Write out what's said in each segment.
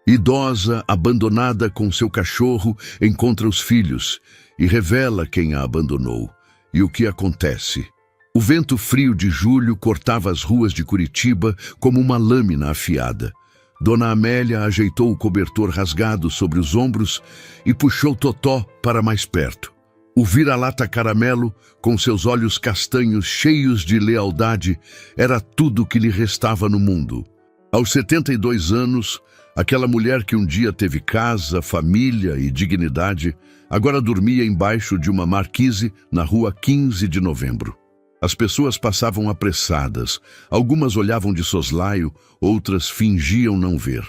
Idosa, abandonada com seu cachorro, encontra os filhos e revela quem a abandonou. E o que acontece? O vento frio de julho cortava as ruas de Curitiba como uma lâmina afiada. Dona Amélia ajeitou o cobertor rasgado sobre os ombros e puxou Totó para mais perto. O vira-lata caramelo, com seus olhos castanhos cheios de lealdade, era tudo que lhe restava no mundo. Aos 72 anos, aquela mulher que um dia teve casa, família e dignidade, agora dormia embaixo de uma marquise na rua 15 de novembro. As pessoas passavam apressadas, algumas olhavam de soslaio, outras fingiam não ver.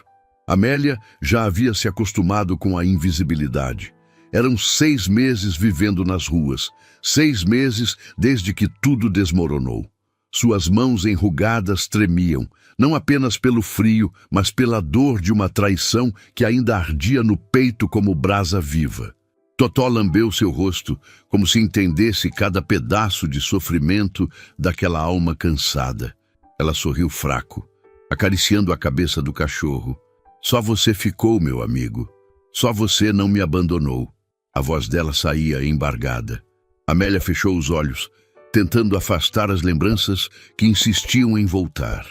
Amélia já havia se acostumado com a invisibilidade. Eram 6 meses vivendo nas ruas, 6 meses desde que tudo desmoronou. Suas mãos enrugadas tremiam, não apenas pelo frio, mas pela dor de uma traição que ainda ardia no peito como brasa viva. Totó lambeu seu rosto, como se entendesse cada pedaço de sofrimento daquela alma cansada. Ela sorriu fraco, acariciando a cabeça do cachorro. Só você ficou, meu amigo. Só você não me abandonou. A voz dela saía embargada. Amélia fechou os olhos, tentando afastar as lembranças que insistiam em voltar.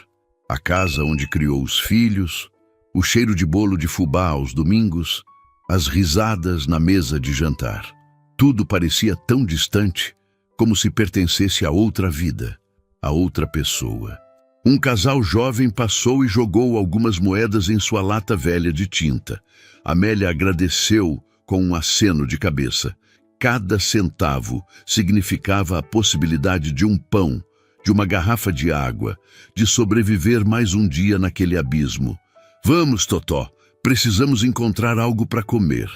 A casa onde criou os filhos, o cheiro de bolo de fubá aos domingos, as risadas na mesa de jantar. Tudo parecia tão distante, como se pertencesse a outra vida, a outra pessoa. Um casal jovem passou e jogou algumas moedas em sua lata velha de tinta. Amélia agradeceu com um aceno de cabeça. Cada centavo significava a possibilidade de um pão, de uma garrafa de água, de sobreviver mais um dia naquele abismo. Vamos, Totó, precisamos encontrar algo para comer.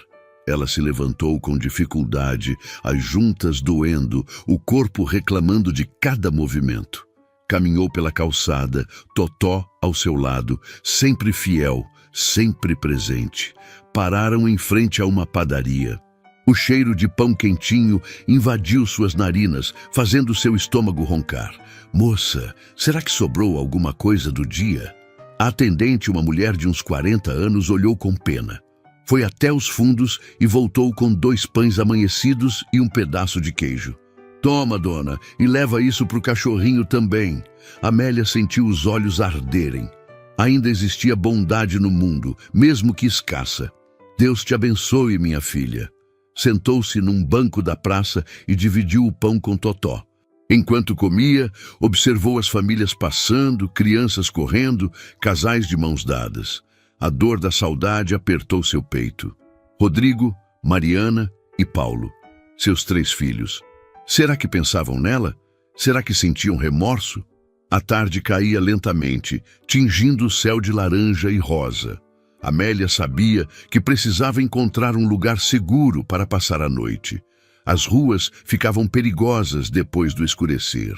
Ela se levantou com dificuldade, as juntas doendo, o corpo reclamando de cada movimento. Caminhou pela calçada, Totó ao seu lado, sempre fiel, sempre presente. Pararam em frente a uma padaria. O cheiro de pão quentinho invadiu suas narinas, fazendo seu estômago roncar. Moça, será que sobrou alguma coisa do dia? A atendente, uma mulher de uns 40 anos, olhou com pena. Foi até os fundos e voltou com 2 pães amanhecidos e um pedaço de queijo. Toma, dona, e leva isso pro cachorrinho também. Amélia sentiu os olhos arderem. Ainda existia bondade no mundo, mesmo que escassa. Deus te abençoe, minha filha. Sentou-se num banco da praça e dividiu o pão com Totó. Enquanto comia, observou as famílias passando, crianças correndo, casais de mãos dadas. A dor da saudade apertou seu peito. Rodrigo, Mariana e Paulo, seus 3 filhos. Será que pensavam nela? Será que sentiam remorso? A tarde caía lentamente, tingindo o céu de laranja e rosa. Amélia sabia que precisava encontrar um lugar seguro para passar a noite. As ruas ficavam perigosas depois do escurecer.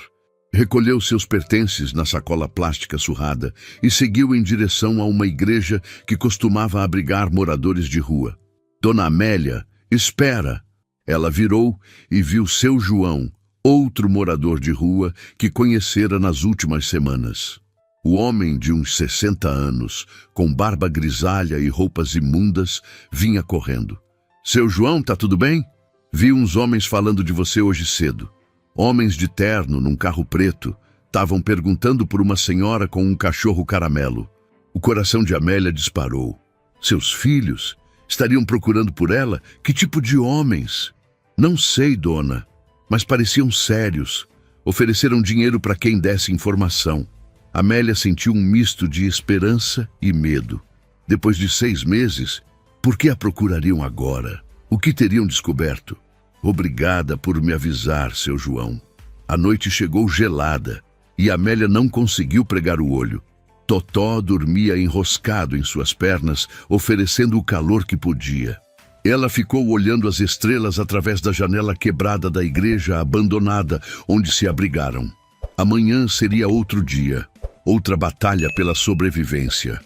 Recolheu seus pertences na sacola plástica surrada e seguiu em direção a uma igreja que costumava abrigar moradores de rua. Dona Amélia, espera! Ela virou e viu seu João, outro morador de rua que conhecera nas últimas semanas. O homem de uns 60 anos, com barba grisalha e roupas imundas, vinha correndo. Seu João, tá tudo bem? Vi uns homens falando de você hoje cedo. Homens de terno, num carro preto, estavam perguntando por uma senhora com um cachorro caramelo. O coração de Amélia disparou. Seus filhos? Estariam procurando por ela? Que tipo de homens? Não sei, dona, mas pareciam sérios. Ofereceram dinheiro para quem desse informação. Amélia sentiu um misto de esperança e medo. Depois de 6 meses, por que a procurariam agora? O que teriam descoberto? Obrigada por me avisar, seu João. A noite chegou gelada e Amélia não conseguiu pregar o olho. Totó dormia enroscado em suas pernas, oferecendo o calor que podia. Ela ficou olhando as estrelas através da janela quebrada da igreja abandonada onde se abrigaram. Amanhã seria outro dia, outra batalha pela sobrevivência.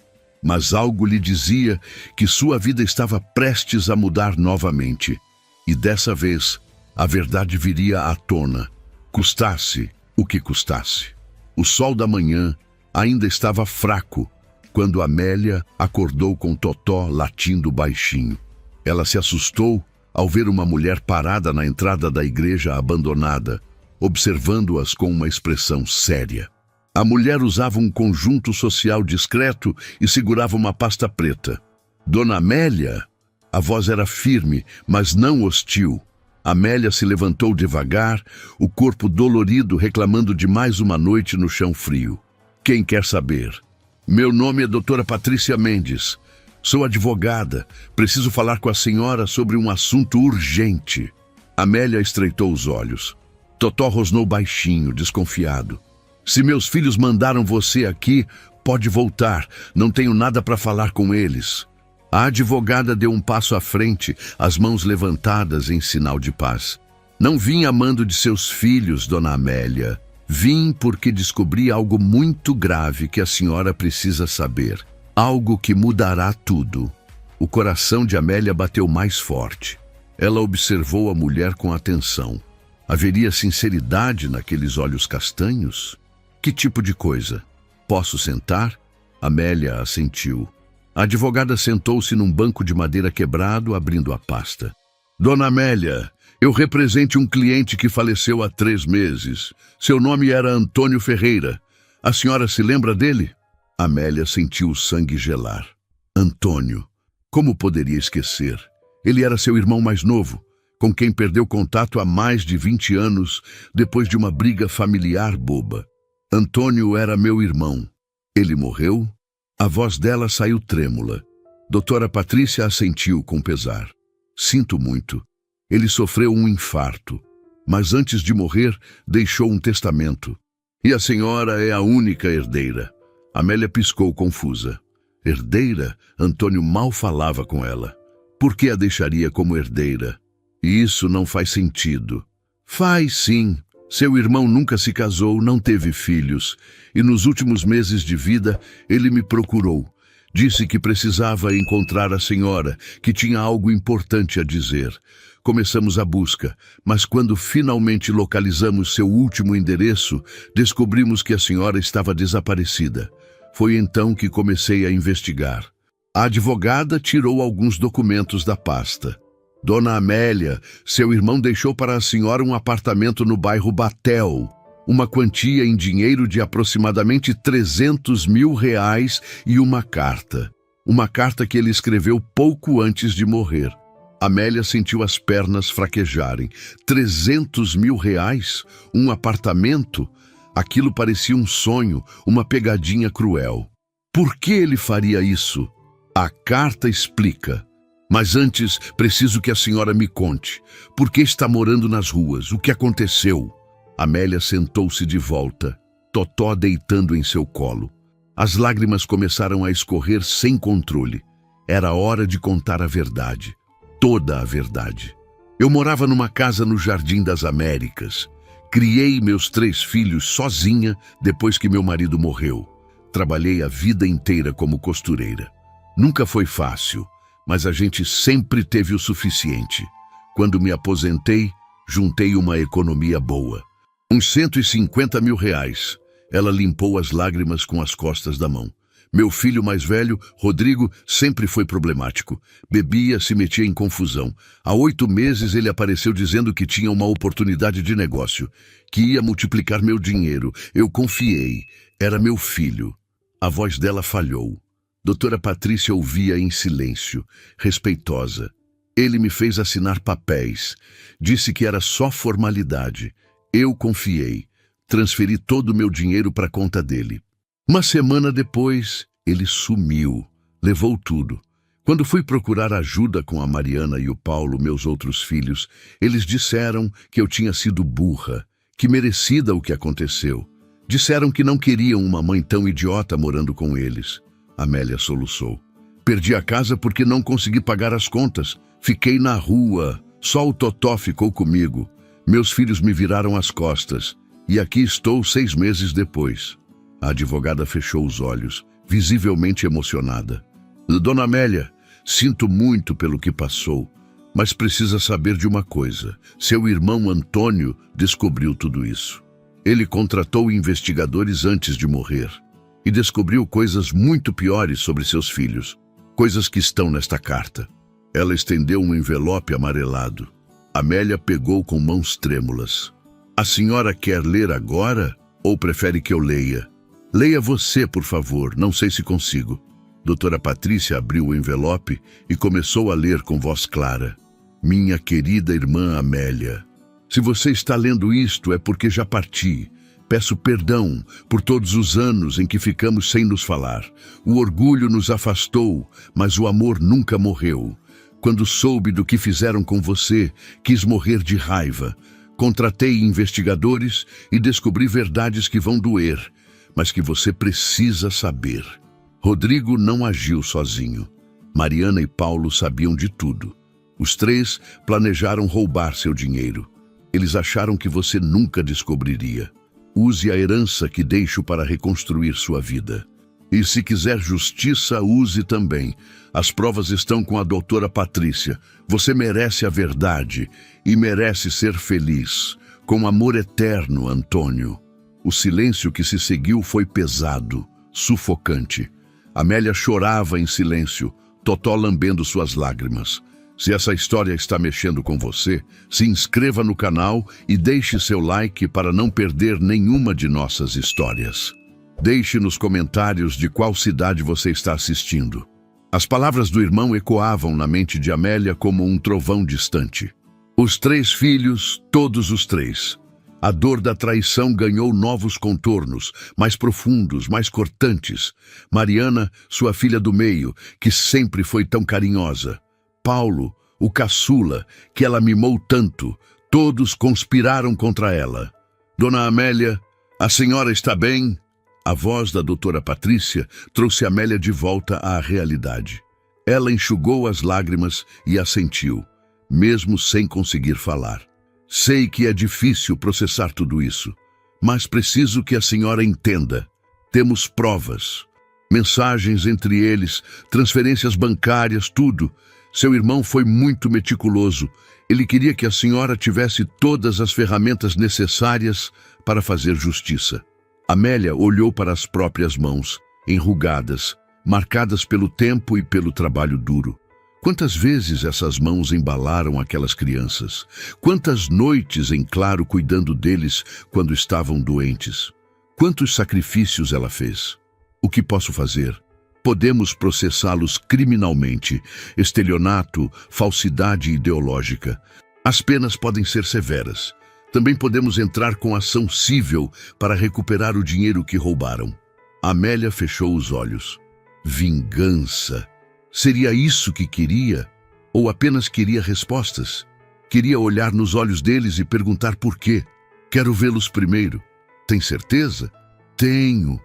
Mas algo lhe dizia que sua vida estava prestes a mudar novamente. E dessa vez, a verdade viria à tona, custasse o que custasse. O sol da manhã ainda estava fraco, quando Amélia acordou com Totó latindo baixinho. Ela se assustou ao ver uma mulher parada na entrada da igreja abandonada, observando-as com uma expressão séria. A mulher usava um conjunto social discreto e segurava uma pasta preta. Dona Amélia? A voz era firme, mas não hostil. Amélia se levantou devagar, o corpo dolorido, reclamando de mais uma noite no chão frio. Quem quer saber? Meu nome é doutora Patrícia Mendes. Sou advogada. Preciso falar com a senhora sobre um assunto urgente. Amélia estreitou os olhos. Totó rosnou baixinho, desconfiado. Se meus filhos mandaram você aqui, pode voltar. Não tenho nada para falar com eles. A advogada deu um passo à frente, as mãos levantadas em sinal de paz. Não vim amando de seus filhos, dona Amélia. Vim porque descobri algo muito grave que a senhora precisa saber. Algo que mudará tudo. O coração de Amélia bateu mais forte. Ela observou a mulher com atenção. Haveria sinceridade naqueles olhos castanhos? Que tipo de coisa? Posso sentar? Amélia assentiu. A advogada sentou-se num banco de madeira quebrado, abrindo a pasta. Dona Amélia, eu represento um cliente que faleceu há 3 meses. Seu nome era Antônio Ferreira. A senhora se lembra dele? Amélia sentiu o sangue gelar. Antônio. Como poderia esquecer? Ele era seu irmão mais novo, com quem perdeu contato há mais de 20 anos, depois de uma briga familiar boba. Antônio era meu irmão. Ele morreu? A voz dela saiu trêmula. Doutora Patrícia assentiu com pesar. Sinto muito. Ele sofreu um infarto, mas antes de morrer, deixou um testamento. E a senhora é a única herdeira. Amélia piscou confusa. Herdeira? Antônio mal falava com ela. Por que a deixaria como herdeira? Isso não faz sentido. Faz sim. Seu irmão nunca se casou, não teve filhos, e nos últimos meses de vida ele me procurou. Disse que precisava encontrar a senhora, que tinha algo importante a dizer. Começamos a busca, mas quando finalmente localizamos seu último endereço, descobrimos que a senhora estava desaparecida. Foi então que comecei a investigar. A advogada tirou alguns documentos da pasta. Dona Amélia, seu irmão deixou para a senhora um apartamento no bairro Batel, uma quantia em dinheiro de aproximadamente R$300 mil e uma carta. Uma carta que ele escreveu pouco antes de morrer. Amélia sentiu as pernas fraquejarem. R$300 mil? Um apartamento? Aquilo parecia um sonho, uma pegadinha cruel. Por que ele faria isso? A carta explica. Mas antes, preciso que a senhora me conte. Por que está morando nas ruas? O que aconteceu? Amélia sentou-se de volta, Totó deitando em seu colo. As lágrimas começaram a escorrer sem controle. Era hora de contar a verdade. Toda a verdade. Eu morava numa casa no Jardim das Américas. Criei meus 3 filhos sozinha depois que meu marido morreu. Trabalhei a vida inteira como costureira. Nunca foi fácil. Mas a gente sempre teve o suficiente. Quando me aposentei, juntei uma economia boa. Uns R$150 mil. Ela limpou as lágrimas com as costas da mão. Meu filho mais velho, Rodrigo, sempre foi problemático. Bebia, se metia em confusão. Há 8 meses ele apareceu dizendo que tinha uma oportunidade de negócio, que ia multiplicar meu dinheiro. Eu confiei. Era meu filho. A voz dela falhou. Doutora Patrícia ouvia em silêncio, respeitosa. Ele me fez assinar papéis. Disse que era só formalidade. Eu confiei. Transferi todo o meu dinheiro para a conta dele. Uma semana depois, ele sumiu. Levou tudo. Quando fui procurar ajuda com a Mariana e o Paulo, meus outros filhos, eles disseram que eu tinha sido burra, que merecida o que aconteceu. Disseram que não queriam uma mãe tão idiota morando com eles. Amélia soluçou. Perdi a casa porque não consegui pagar as contas. Fiquei na rua. Só o Totó ficou comigo. Meus filhos me viraram as costas. E aqui estou 6 meses depois. A advogada fechou os olhos, visivelmente emocionada. Dona Amélia, sinto muito pelo que passou, mas precisa saber de uma coisa. Seu irmão Antônio descobriu tudo isso. Ele contratou investigadores antes de morrer. e descobriu coisas muito piores sobre seus filhos, coisas que estão nesta carta. Ela estendeu um envelope amarelado. Amélia pegou com mãos trêmulas. A senhora quer ler agora ou prefere que eu leia? Leia você, por favor, não sei se consigo. Doutora Patrícia abriu o envelope e começou a ler com voz clara. Minha querida irmã Amélia, se você está lendo isto é porque já parti. Peço perdão por todos os anos em que ficamos sem nos falar. O orgulho nos afastou, mas o amor nunca morreu. Quando soube do que fizeram com você, quis morrer de raiva. Contratei investigadores e descobri verdades que vão doer, mas que você precisa saber. Rodrigo não agiu sozinho. Mariana e Paulo sabiam de tudo. Os três planejaram roubar seu dinheiro. Eles acharam que você nunca descobriria. Use a herança que deixo para reconstruir sua vida. E se quiser justiça, use também. As provas estão com a doutora Patrícia. Você merece a verdade e merece ser feliz. Com amor eterno, Antônio. O silêncio que se seguiu foi pesado, sufocante. Amélia chorava em silêncio, Totó lambendo suas lágrimas. Se essa história está mexendo com você, se inscreva no canal e deixe seu like para não perder nenhuma de nossas histórias. Deixe nos comentários de qual cidade você está assistindo. As palavras do irmão ecoavam na mente de Amélia como um trovão distante. Os três filhos, todos os três. A dor da traição ganhou novos contornos, mais profundos, mais cortantes. Mariana, sua filha do meio, que sempre foi tão carinhosa. Paulo, o caçula, que ela mimou tanto, todos conspiraram contra ela. Dona Amélia, a senhora está bem? A voz da doutora Patrícia trouxe Amélia de volta à realidade. Ela enxugou as lágrimas e assentiu, mesmo sem conseguir falar. Sei que é difícil processar tudo isso, mas preciso que a senhora entenda. Temos provas, mensagens entre eles, transferências bancárias, tudo. Seu irmão foi muito meticuloso. Ele queria que a senhora tivesse todas as ferramentas necessárias para fazer justiça. Amélia olhou para as próprias mãos, enrugadas, marcadas pelo tempo e pelo trabalho duro. Quantas vezes essas mãos embalaram aquelas crianças? Quantas noites em claro cuidando deles quando estavam doentes? Quantos sacrifícios ela fez? O que posso fazer? Podemos processá-los criminalmente, estelionato, falsidade ideológica. As penas podem ser severas. Também podemos entrar com ação cível para recuperar o dinheiro que roubaram. Amélia fechou os olhos. Vingança. Seria isso que queria? Ou apenas queria respostas? Queria olhar nos olhos deles e perguntar por quê. Quero vê-los primeiro. Tem certeza? Tenho.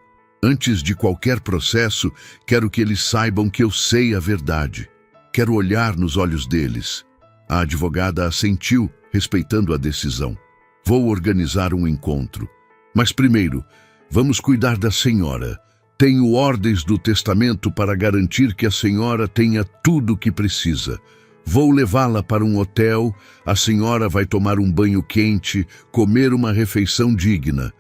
Antes de qualquer processo, quero que eles saibam que eu sei a verdade. Quero olhar nos olhos deles. A advogada assentiu, respeitando a decisão. Vou organizar um encontro. Mas primeiro, vamos cuidar da senhora. Tenho ordens do testamento para garantir que a senhora tenha tudo o que precisa. Vou levá-la para um hotel, a senhora vai tomar um banho quente, comer uma refeição digna.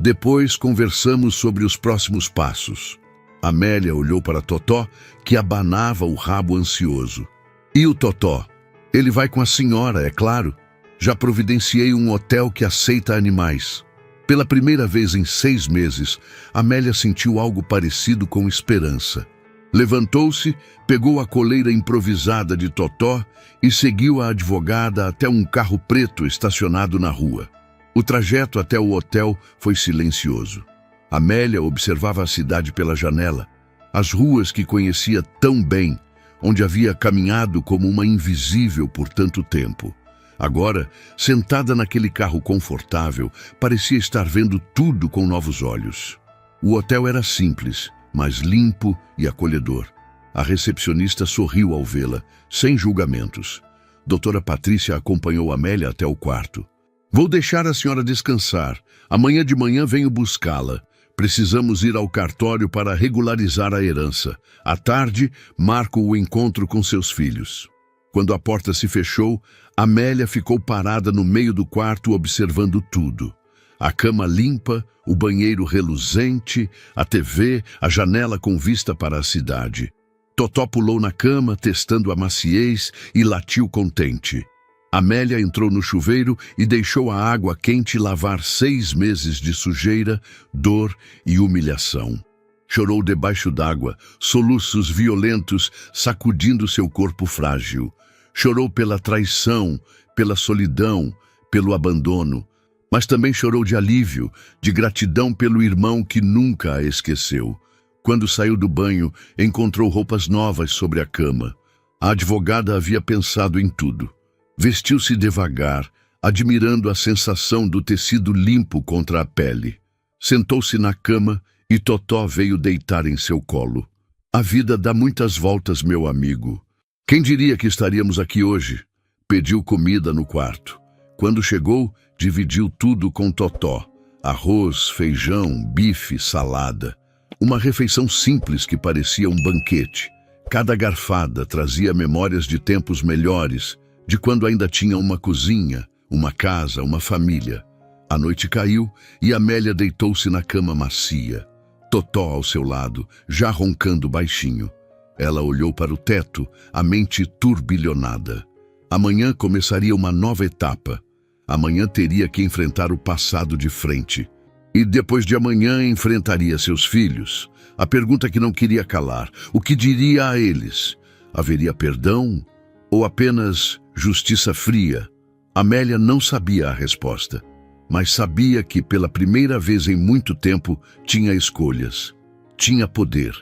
Depois conversamos sobre os próximos passos. Amélia olhou para Totó, que abanava o rabo ansioso. E o Totó? Ele vai com a senhora, é claro. Já providenciei um hotel que aceita animais. Pela primeira vez em 6 meses, Amélia sentiu algo parecido com esperança. Levantou-se, pegou a coleira improvisada de Totó e seguiu a advogada até um carro preto estacionado na rua. O trajeto até o hotel foi silencioso. Amélia observava a cidade pela janela, as ruas que conhecia tão bem, onde havia caminhado como uma invisível por tanto tempo. Agora, sentada naquele carro confortável, parecia estar vendo tudo com novos olhos. O hotel era simples, mas limpo e acolhedor. A recepcionista sorriu ao vê-la, sem julgamentos. Doutora Patrícia acompanhou Amélia até o quarto. Vou deixar a senhora descansar. Amanhã de manhã venho buscá-la. Precisamos ir ao cartório para regularizar a herança. À tarde, marco o encontro com seus filhos. Quando a porta se fechou, Amélia ficou parada no meio do quarto observando tudo. A cama limpa, o banheiro reluzente, a TV, a janela com vista para a cidade. Totó pulou na cama, testando a maciez, e latiu contente. Amélia entrou no chuveiro e deixou a água quente lavar 6 meses de sujeira, dor e humilhação. Chorou debaixo d'água, soluços violentos sacudindo seu corpo frágil. Chorou pela traição, pela solidão, pelo abandono, mas também chorou de alívio, de gratidão pelo irmão que nunca a esqueceu. Quando saiu do banho, encontrou roupas novas sobre a cama. A advogada havia pensado em tudo. Vestiu-se devagar, admirando a sensação do tecido limpo contra a pele. Sentou-se na cama e Totó veio deitar em seu colo. A vida dá muitas voltas, meu amigo. Quem diria que estaríamos aqui hoje? Pediu comida no quarto. Quando chegou, dividiu tudo com Totó. Arroz, feijão, bife, salada. Uma refeição simples que parecia um banquete. Cada garfada trazia memórias de tempos melhores, de quando ainda tinha uma cozinha, uma casa, uma família. A noite caiu e Amélia deitou-se na cama macia. Totó ao seu lado, já roncando baixinho. Ela olhou para o teto, a mente turbilhonada. Amanhã começaria uma nova etapa. Amanhã teria que enfrentar o passado de frente. E depois de amanhã enfrentaria seus filhos. A pergunta que não queria calar: o que diria a eles? Haveria perdão ou apenas justiça fria? Amélia não sabia a resposta, mas sabia que pela primeira vez em muito tempo tinha escolhas, tinha poder,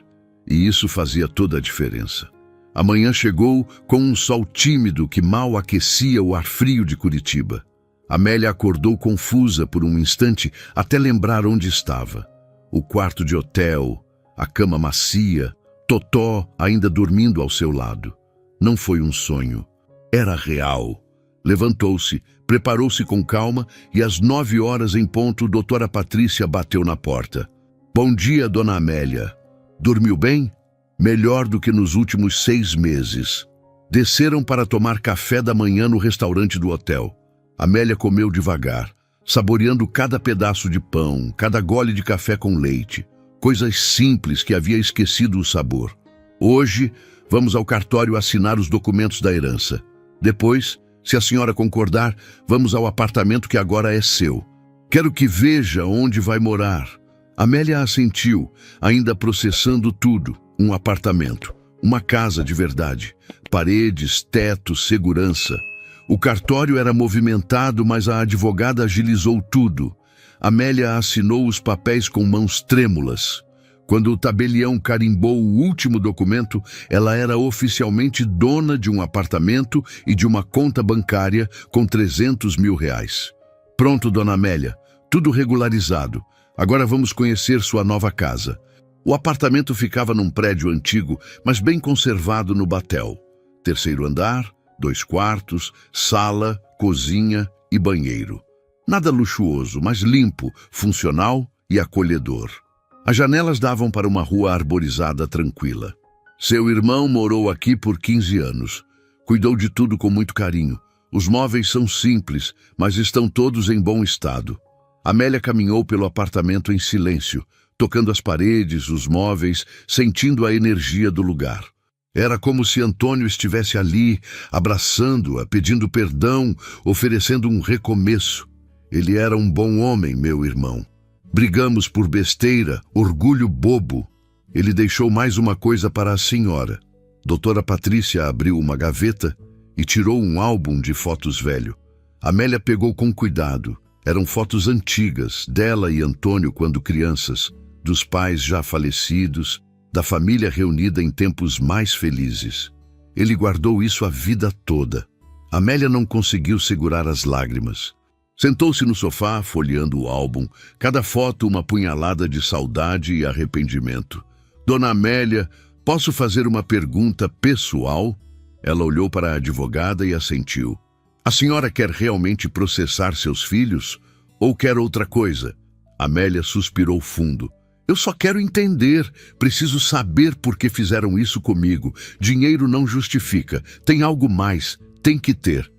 e isso fazia toda a diferença. Amanhã chegou com um sol tímido que mal aquecia o ar frio de Curitiba. Amélia acordou confusa por um instante até lembrar onde estava. O quarto de hotel, a cama macia, Totó ainda dormindo ao seu lado. Não foi um sonho, era real. Levantou-se, preparou-se com calma e às 9 horas em ponto, doutora Patrícia bateu na porta. Bom dia, dona Amélia. Dormiu bem? Melhor do que nos últimos 6 meses. Desceram para tomar café da manhã no restaurante do hotel. Amélia comeu devagar, saboreando cada pedaço de pão, cada gole de café com leite. Coisas simples que havia esquecido o sabor. Hoje, vamos ao cartório assinar os documentos da herança. Depois, se a senhora concordar, vamos ao apartamento que agora é seu. Quero que veja onde vai morar. Amélia assentiu, ainda processando tudo. Um apartamento, uma casa de verdade. Paredes, teto, segurança. O cartório era movimentado, mas a advogada agilizou tudo. Amélia assinou os papéis com mãos trêmulas. Quando o tabelião carimbou o último documento, ela era oficialmente dona de um apartamento e de uma conta bancária com 300 mil reais. Pronto, dona Amélia, tudo regularizado. Agora vamos conhecer sua nova casa. O apartamento ficava num prédio antigo, mas bem conservado no Batel. 3º andar, 2 quartos, sala, cozinha e banheiro. Nada luxuoso, mas limpo, funcional e acolhedor. As janelas davam para uma rua arborizada tranquila. Seu irmão morou aqui por 15 anos. Cuidou de tudo com muito carinho. Os móveis são simples, mas estão todos em bom estado. Amélia caminhou pelo apartamento em silêncio, tocando as paredes, os móveis, sentindo a energia do lugar. Era como se Antônio estivesse ali, abraçando-a, pedindo perdão, oferecendo um recomeço. Ele era um bom homem, meu irmão. Brigamos por besteira, orgulho bobo. Ele deixou mais uma coisa para a senhora. Doutora Patrícia abriu uma gaveta e tirou um álbum de fotos velho. Amélia pegou com cuidado. Eram fotos antigas, dela e Antônio quando crianças, dos pais já falecidos, da família reunida em tempos mais felizes. Ele guardou isso a vida toda. Amélia não conseguiu segurar as lágrimas. Sentou-se no sofá, folheando o álbum, cada foto uma punhalada de saudade e arrependimento. Dona Amélia, posso fazer uma pergunta pessoal? Ela olhou para a advogada e assentiu. A senhora quer realmente processar seus filhos? Ou quer outra coisa? Amélia suspirou fundo. Eu só quero entender. Preciso saber por que fizeram isso comigo. Dinheiro não justifica. Tem algo mais. Tem que ter.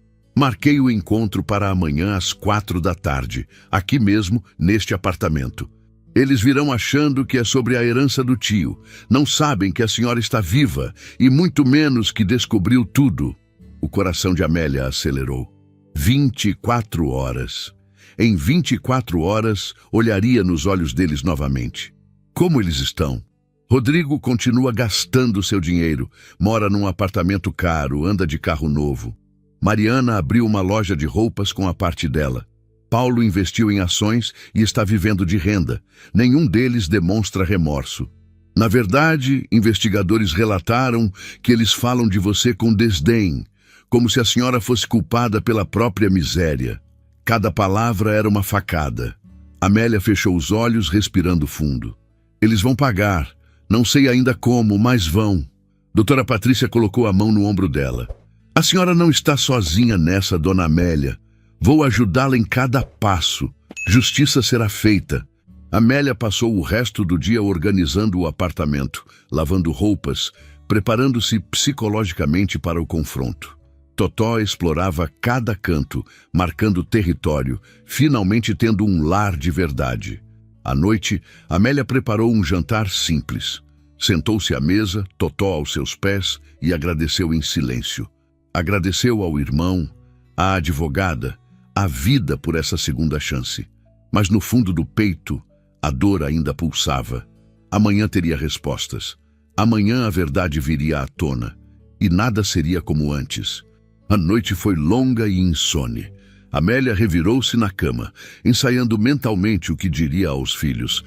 Marquei o encontro para amanhã às 4 da tarde, aqui mesmo, neste apartamento. Eles virão achando que é sobre a herança do tio. Não sabem que a senhora está viva e muito menos que descobriu tudo. O coração de Amélia acelerou. 24 horas. Em 24 horas, olharia nos olhos deles novamente. Como eles estão? Rodrigo continua gastando seu dinheiro. Mora num apartamento caro, anda de carro novo. Mariana abriu uma loja de roupas com a parte dela. Paulo investiu em ações e está vivendo de renda. Nenhum deles demonstra remorso. Na verdade, investigadores relataram que eles falam de você com desdém, como se a senhora fosse culpada pela própria miséria. Cada palavra era uma facada. Amélia fechou os olhos, respirando fundo. Eles vão pagar. Não sei ainda como, mas vão. Doutora Patrícia colocou a mão no ombro dela. A senhora não está sozinha nessa, dona Amélia. Vou ajudá-la em cada passo. Justiça será feita. Amélia passou o resto do dia organizando o apartamento, lavando roupas, preparando-se psicologicamente para o confronto. Totó explorava cada canto, marcando território, finalmente tendo um lar de verdade. À noite, Amélia preparou um jantar simples. Sentou-se à mesa, Totó aos seus pés, e agradeceu em silêncio. Agradeceu ao irmão, à advogada, à vida por essa segunda chance. Mas no fundo do peito, a dor ainda pulsava. Amanhã teria respostas. Amanhã a verdade viria à tona. E nada seria como antes. A noite foi longa e insone. Amélia revirou-se na cama, ensaiando mentalmente o que diria aos filhos.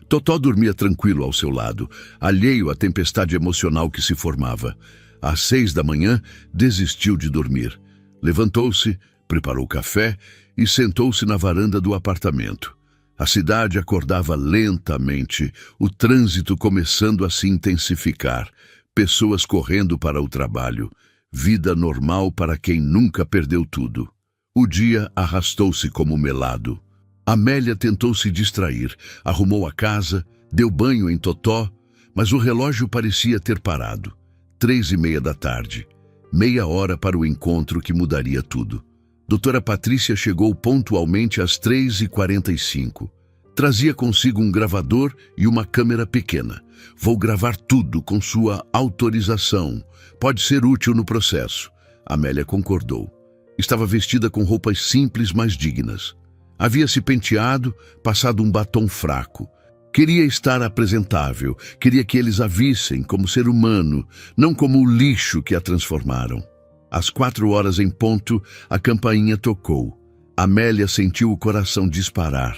Totó dormia tranquilo ao seu lado, alheio à tempestade emocional que se formava. Às 6 da manhã, desistiu de dormir. Levantou-se, preparou café e sentou-se na varanda do apartamento. A cidade acordava lentamente, o trânsito começando a se intensificar, pessoas correndo para o trabalho, vida normal para quem nunca perdeu tudo. O dia arrastou-se como melado. Amélia tentou se distrair, arrumou a casa, deu banho em Totó, mas o relógio parecia ter parado. 3:30 da tarde. Meia hora para o encontro que mudaria tudo. Doutora Patrícia chegou pontualmente às 3:45. Trazia consigo um gravador e uma câmera pequena. Vou gravar tudo com sua autorização. Pode ser útil no processo. Amélia concordou. Estava vestida com roupas simples, mas dignas. Havia se penteado, passado um batom fraco. Queria estar apresentável, queria que eles a vissem como ser humano, não como o lixo que a transformaram. Às 4 horas em ponto, a campainha tocou. Amélia sentiu o coração disparar.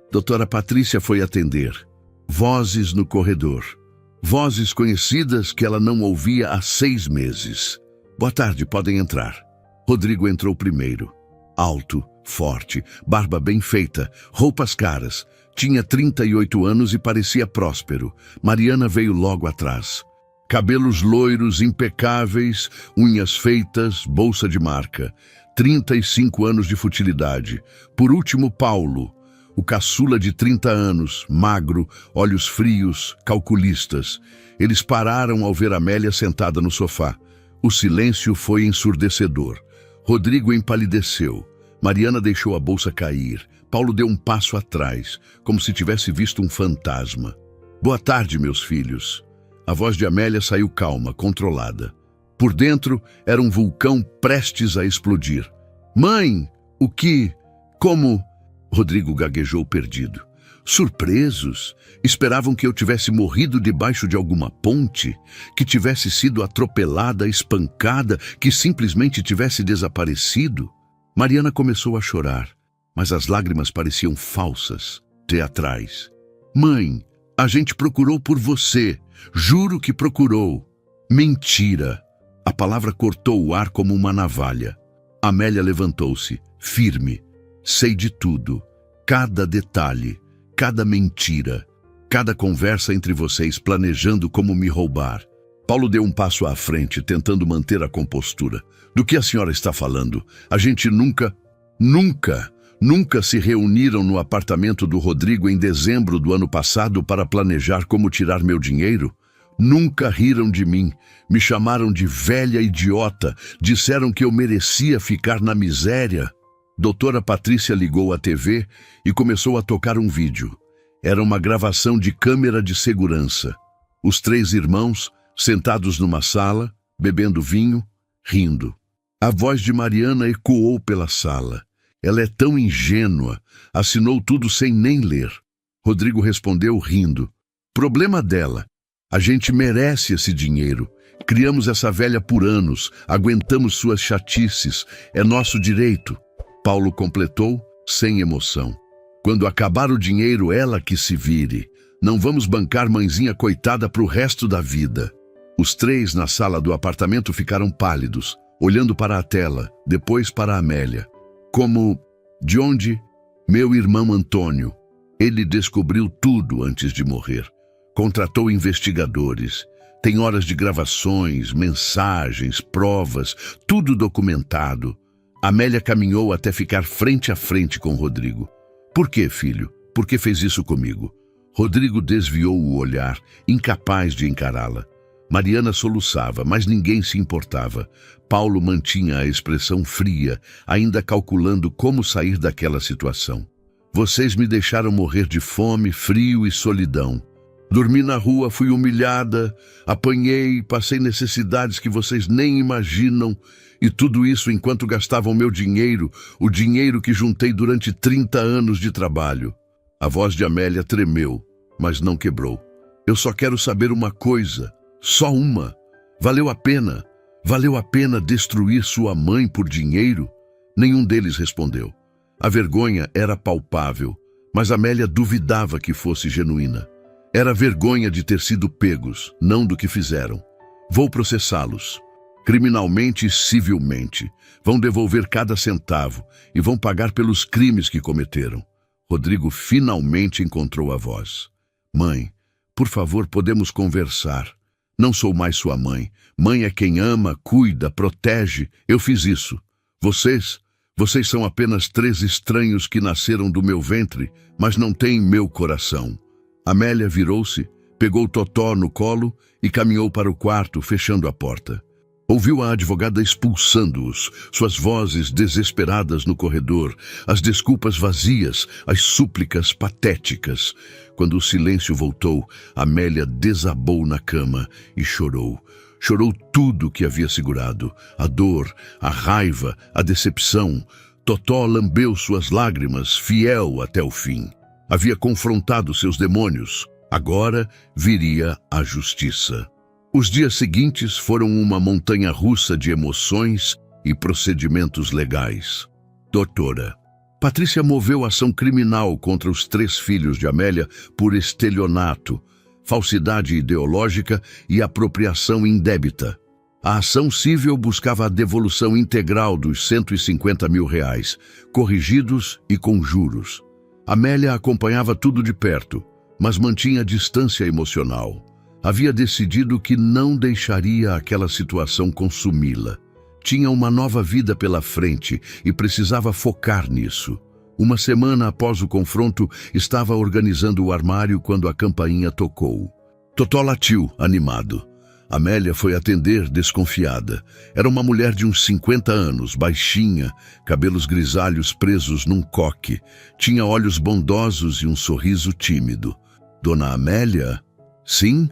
Doutora Patrícia foi atender. Vozes no corredor. Vozes conhecidas que ela não ouvia há 6 meses. Boa tarde, podem entrar. Rodrigo entrou primeiro. Alto, forte, barba bem feita, roupas caras. Tinha 38 anos e parecia próspero. Mariana veio logo atrás. Cabelos loiros, impecáveis, unhas feitas, bolsa de marca. 35 anos de futilidade. Por último, Paulo, o caçula de 30 anos, magro, olhos frios, calculistas. Eles pararam ao ver Amélia sentada no sofá. O silêncio foi ensurdecedor. Rodrigo empalideceu. Mariana deixou a bolsa cair. Paulo deu um passo atrás, como se tivesse visto um fantasma. Boa tarde, meus filhos. A voz de Amélia saiu calma, controlada. Por dentro, era um vulcão prestes a explodir. Mãe, o que? Como? Rodrigo gaguejou perdido. Surpresos, esperavam que eu tivesse morrido debaixo de alguma ponte, que tivesse sido atropelada, espancada, que simplesmente tivesse desaparecido. Mariana começou a chorar, mas as lágrimas pareciam falsas, teatrais. Mãe, a gente procurou por você. Juro que procurou. Mentira. A palavra cortou o ar como uma navalha. Amélia levantou-se, firme. Sei de tudo. Cada detalhe, cada mentira, cada conversa entre vocês planejando como me roubar. Paulo deu um passo à frente, tentando manter a compostura. Do que a senhora está falando? A gente nunca se reuniram no apartamento do Rodrigo em dezembro do ano passado para planejar como tirar meu dinheiro? Nunca riram de mim, me chamaram de velha idiota, disseram que eu merecia ficar na miséria. Doutora Patrícia ligou a TV e começou a tocar um vídeo. Era uma gravação de câmera de segurança. Os 3 irmãos, sentados numa sala, bebendo vinho, rindo. A voz de Mariana ecoou pela sala. Ela é tão ingênua, assinou tudo sem nem ler. Rodrigo respondeu rindo. Problema dela. A gente merece esse dinheiro. Criamos essa velha por anos, aguentamos suas chatices, é nosso direito. Paulo completou, sem emoção. Quando acabar o dinheiro, ela que se vire. Não vamos bancar mãezinha coitada pro resto da vida. Os 3 na sala do apartamento ficaram pálidos, olhando para a tela, depois para a Amélia. Como, de onde? Meu irmão Antônio. Ele descobriu tudo antes de morrer. Contratou investigadores. Tem horas de gravações, mensagens, provas, tudo documentado. Amélia caminhou até ficar frente a frente com Rodrigo. Por que, filho? Por que fez isso comigo? Rodrigo desviou o olhar, incapaz de encará-la. Mariana soluçava, mas ninguém se importava. Paulo mantinha a expressão fria, ainda calculando como sair daquela situação. Vocês me deixaram morrer de fome, frio e solidão. Dormi na rua, fui humilhada, apanhei, passei necessidades que vocês nem imaginam, e tudo isso enquanto gastavam meu dinheiro, o dinheiro que juntei durante 30 anos de trabalho. A voz de Amélia tremeu, mas não quebrou. Eu só quero saber uma coisa, só uma. Valeu a pena? Valeu a pena destruir sua mãe por dinheiro? Nenhum deles respondeu. A vergonha era palpável, mas Amélia duvidava que fosse genuína. Era vergonha de ter sido pegos, não do que fizeram. Vou processá-los. Criminalmente e civilmente. Vão devolver cada centavo e vão pagar pelos crimes que cometeram. Rodrigo finalmente encontrou a voz. Mãe, por favor, podemos conversar. Não sou mais sua mãe. Mãe é quem ama, cuida, protege. Eu fiz isso. Vocês são apenas 3 estranhos que nasceram do meu ventre, mas não têm meu coração. Amélia virou-se, pegou Totó no colo e caminhou para o quarto, fechando a porta. Ouviu a advogada expulsando-os, suas vozes desesperadas no corredor, as desculpas vazias, as súplicas patéticas. Quando o silêncio voltou, Amélia desabou na cama e chorou. Chorou tudo que havia segurado, a dor, a raiva, a decepção. Totó lambeu suas lágrimas, fiel até o fim. Havia confrontado seus demônios. Agora viria a justiça. Os dias seguintes foram uma montanha-russa de emoções e procedimentos legais. Doutora, Patrícia moveu ação criminal contra os 3 filhos de Amélia por estelionato, falsidade ideológica e apropriação indébita. A ação civil buscava a devolução integral dos R$150 mil, corrigidos e com juros. Amélia acompanhava tudo de perto, mas mantinha distância emocional. Havia decidido que não deixaria aquela situação consumi-la. Tinha uma nova vida pela frente e precisava focar nisso. Uma semana após o confronto, estava organizando o armário quando a campainha tocou. Totó latiu, animado. Amélia foi atender, desconfiada. Era uma mulher de uns 50 anos, baixinha, cabelos grisalhos presos num coque. Tinha olhos bondosos e um sorriso tímido. Dona Amélia? Sim?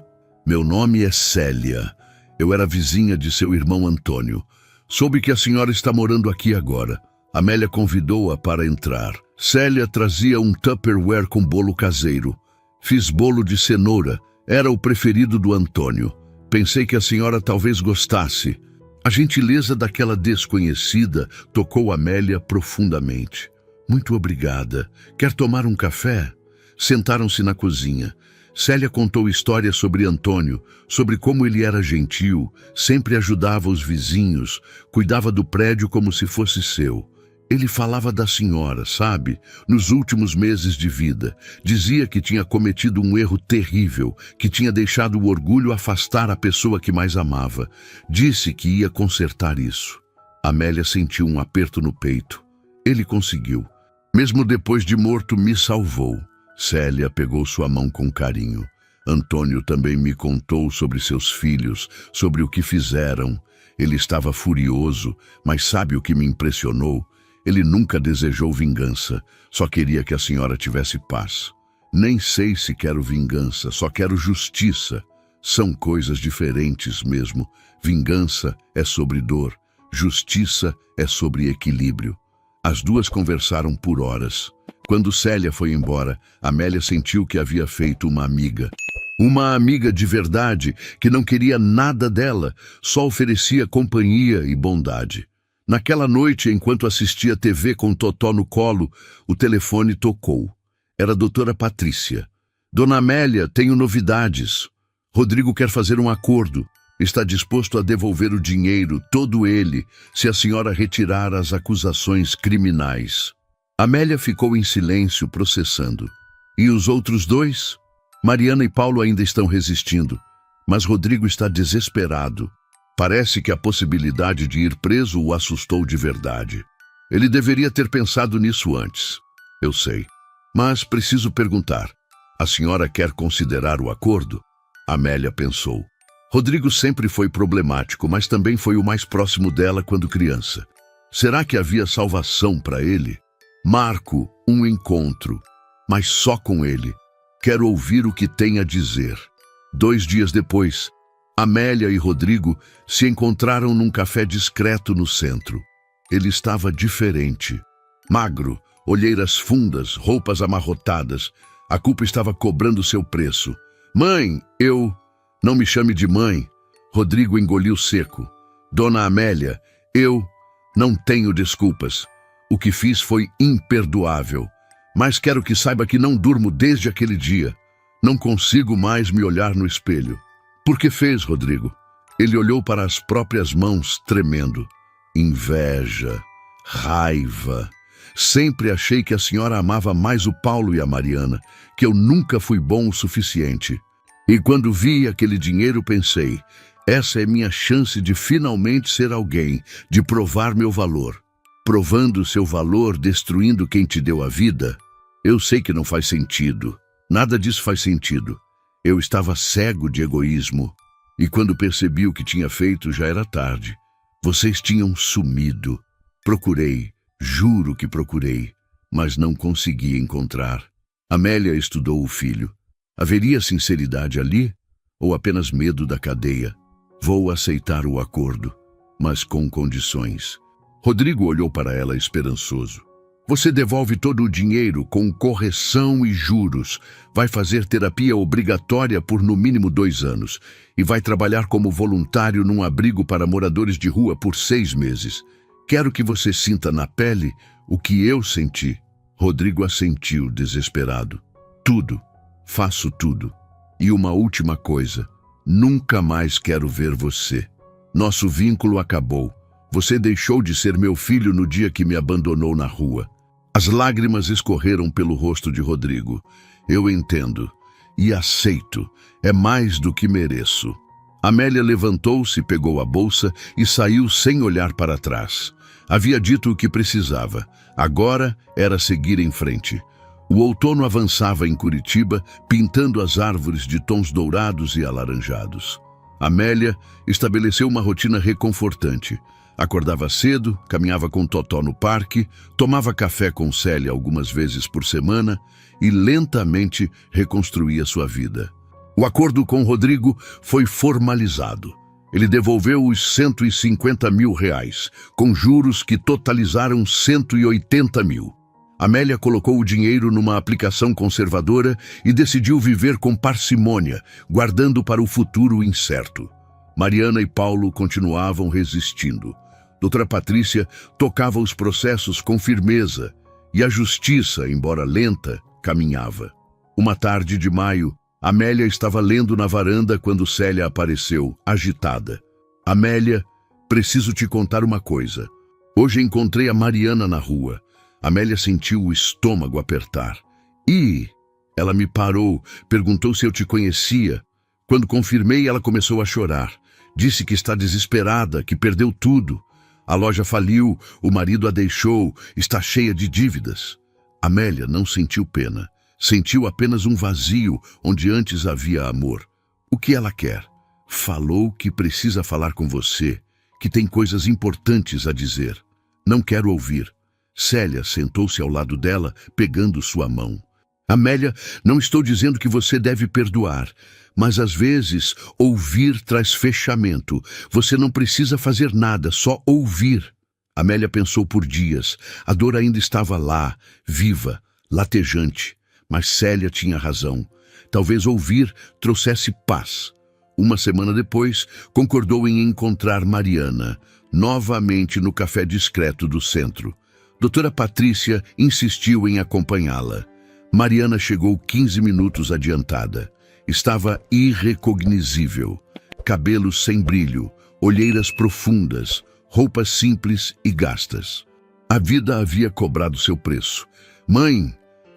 Meu nome é Célia. Eu era vizinha de seu irmão Antônio. Soube que a senhora está morando aqui agora. Amélia convidou-a para entrar. Célia trazia um Tupperware com bolo caseiro. Fiz bolo de cenoura. Era o preferido do Antônio. Pensei que a senhora talvez gostasse. A gentileza daquela desconhecida tocou Amélia profundamente. Muito obrigada. Quer tomar um café? Sentaram-se na cozinha. Célia contou histórias sobre Antônio, sobre como ele era gentil, sempre ajudava os vizinhos, cuidava do prédio como se fosse seu. Ele falava da senhora, sabe? Nos últimos meses de vida. Dizia que tinha cometido um erro terrível, que tinha deixado o orgulho afastar a pessoa que mais amava. Disse que ia consertar isso. Amélia sentiu um aperto no peito. Ele conseguiu. Mesmo depois de morto, me salvou. Célia pegou sua mão com carinho. Antônio também me contou sobre seus filhos, sobre o que fizeram. Ele estava furioso, mas sabe o que me impressionou? Ele nunca desejou vingança, só queria que a senhora tivesse paz. Nem sei se quero vingança, só quero justiça. São coisas diferentes mesmo. Vingança é sobre dor, justiça é sobre equilíbrio. As duas conversaram por horas. Quando Célia foi embora, Amélia sentiu que havia feito uma amiga. Uma amiga de verdade, que não queria nada dela, só oferecia companhia e bondade. Naquela noite, enquanto assistia TV com Totó no colo, o telefone tocou. Era a doutora Patrícia. Dona Amélia, tenho novidades. Rodrigo quer fazer um acordo. Está disposto a devolver o dinheiro, todo ele, se a senhora retirar as acusações criminais. Amélia ficou em silêncio, processando. E os outros dois? Mariana e Paulo ainda estão resistindo, mas Rodrigo está desesperado. Parece que a possibilidade de ir preso o assustou de verdade. Ele deveria ter pensado nisso antes. Eu sei. Mas preciso perguntar. A senhora quer considerar o acordo? Amélia pensou. Rodrigo sempre foi problemático, mas também foi o mais próximo dela quando criança. Será que havia salvação para ele? Marco um encontro, mas só com ele. Quero ouvir o que tem a dizer. 2 dias depois, Amélia e Rodrigo se encontraram num café discreto no centro. Ele estava diferente. Magro, olheiras fundas, roupas amarrotadas. A culpa estava cobrando seu preço. Mãe, eu... Não me chame de mãe. Rodrigo engoliu seco. Dona Amélia, eu... Não tenho desculpas. O que fiz foi imperdoável. Mas quero que saiba que não durmo desde aquele dia. Não consigo mais me olhar no espelho. Por que fez, Rodrigo? Ele olhou para as próprias mãos, tremendo. Inveja, raiva. Sempre achei que a senhora amava mais o Paulo e a Mariana, que eu nunca fui bom o suficiente. E quando vi aquele dinheiro, pensei, essa é minha chance de finalmente ser alguém, de provar meu valor. Provando seu valor, destruindo quem te deu a vida? Eu sei que não faz sentido. Nada disso faz sentido. Eu estava cego de egoísmo. E quando percebi o que tinha feito, já era tarde. Vocês tinham sumido. Procurei, juro que procurei, mas não consegui encontrar. Amélia estudou o filho. Haveria sinceridade ali? Ou apenas medo da cadeia? Vou aceitar o acordo, mas com condições. Rodrigo olhou para ela esperançoso. Você devolve todo o dinheiro com correção e juros, vai fazer terapia obrigatória por no mínimo 2 anos e vai trabalhar como voluntário num abrigo para moradores de rua por 6 meses. Quero que você sinta na pele o que eu senti. Rodrigo assentiu, desesperado. Tudo. Faço tudo. E uma última coisa. Nunca mais quero ver você. Nosso vínculo acabou. Você deixou de ser meu filho no dia que me abandonou na rua. As lágrimas escorreram pelo rosto de Rodrigo. Eu entendo. E aceito. É mais do que mereço. Amélia levantou-se, pegou a bolsa e saiu sem olhar para trás. Havia dito o que precisava. Agora era seguir em frente. O outono avançava em Curitiba, pintando as árvores de tons dourados e alaranjados. Amélia estabeleceu uma rotina reconfortante. Acordava cedo, caminhava com Totó no parque, tomava café com Célia algumas vezes por semana e lentamente reconstruía sua vida. O acordo com Rodrigo foi formalizado. Ele devolveu os R$150 mil, com juros que totalizaram 180 mil. Amélia colocou o dinheiro numa aplicação conservadora e decidiu viver com parcimônia, guardando para o futuro incerto. Mariana e Paulo continuavam resistindo. Doutora Patrícia tocava os processos com firmeza e a justiça, embora lenta, caminhava. Uma tarde de maio, Amélia estava lendo na varanda quando Célia apareceu, agitada. Amélia, preciso te contar uma coisa. Hoje encontrei a Mariana na rua. Amélia sentiu o estômago apertar. E ela me parou, perguntou se eu te conhecia. Quando confirmei, ela começou a chorar. Disse que está desesperada, que perdeu tudo. A loja faliu, o marido a deixou, está cheia de dívidas. Amélia não sentiu pena. Sentiu apenas um vazio onde antes havia amor. O que ela quer? Falou que precisa falar com você, que tem coisas importantes a dizer. Não quero ouvir. Célia sentou-se ao lado dela, pegando sua mão. Amélia, não estou dizendo que você deve perdoar, mas às vezes ouvir traz fechamento. Você não precisa fazer nada, só ouvir. Amélia pensou por dias. A dor ainda estava lá, viva, latejante. Mas Célia tinha razão. Talvez ouvir trouxesse paz. Uma semana depois, concordou em encontrar Mariana, novamente no café discreto do centro. Doutora Patrícia insistiu em acompanhá-la. Mariana chegou 15 minutos adiantada. Estava irrecognosível. Cabelos sem brilho, olheiras profundas, roupas simples e gastas. A vida havia cobrado seu preço. Mãe!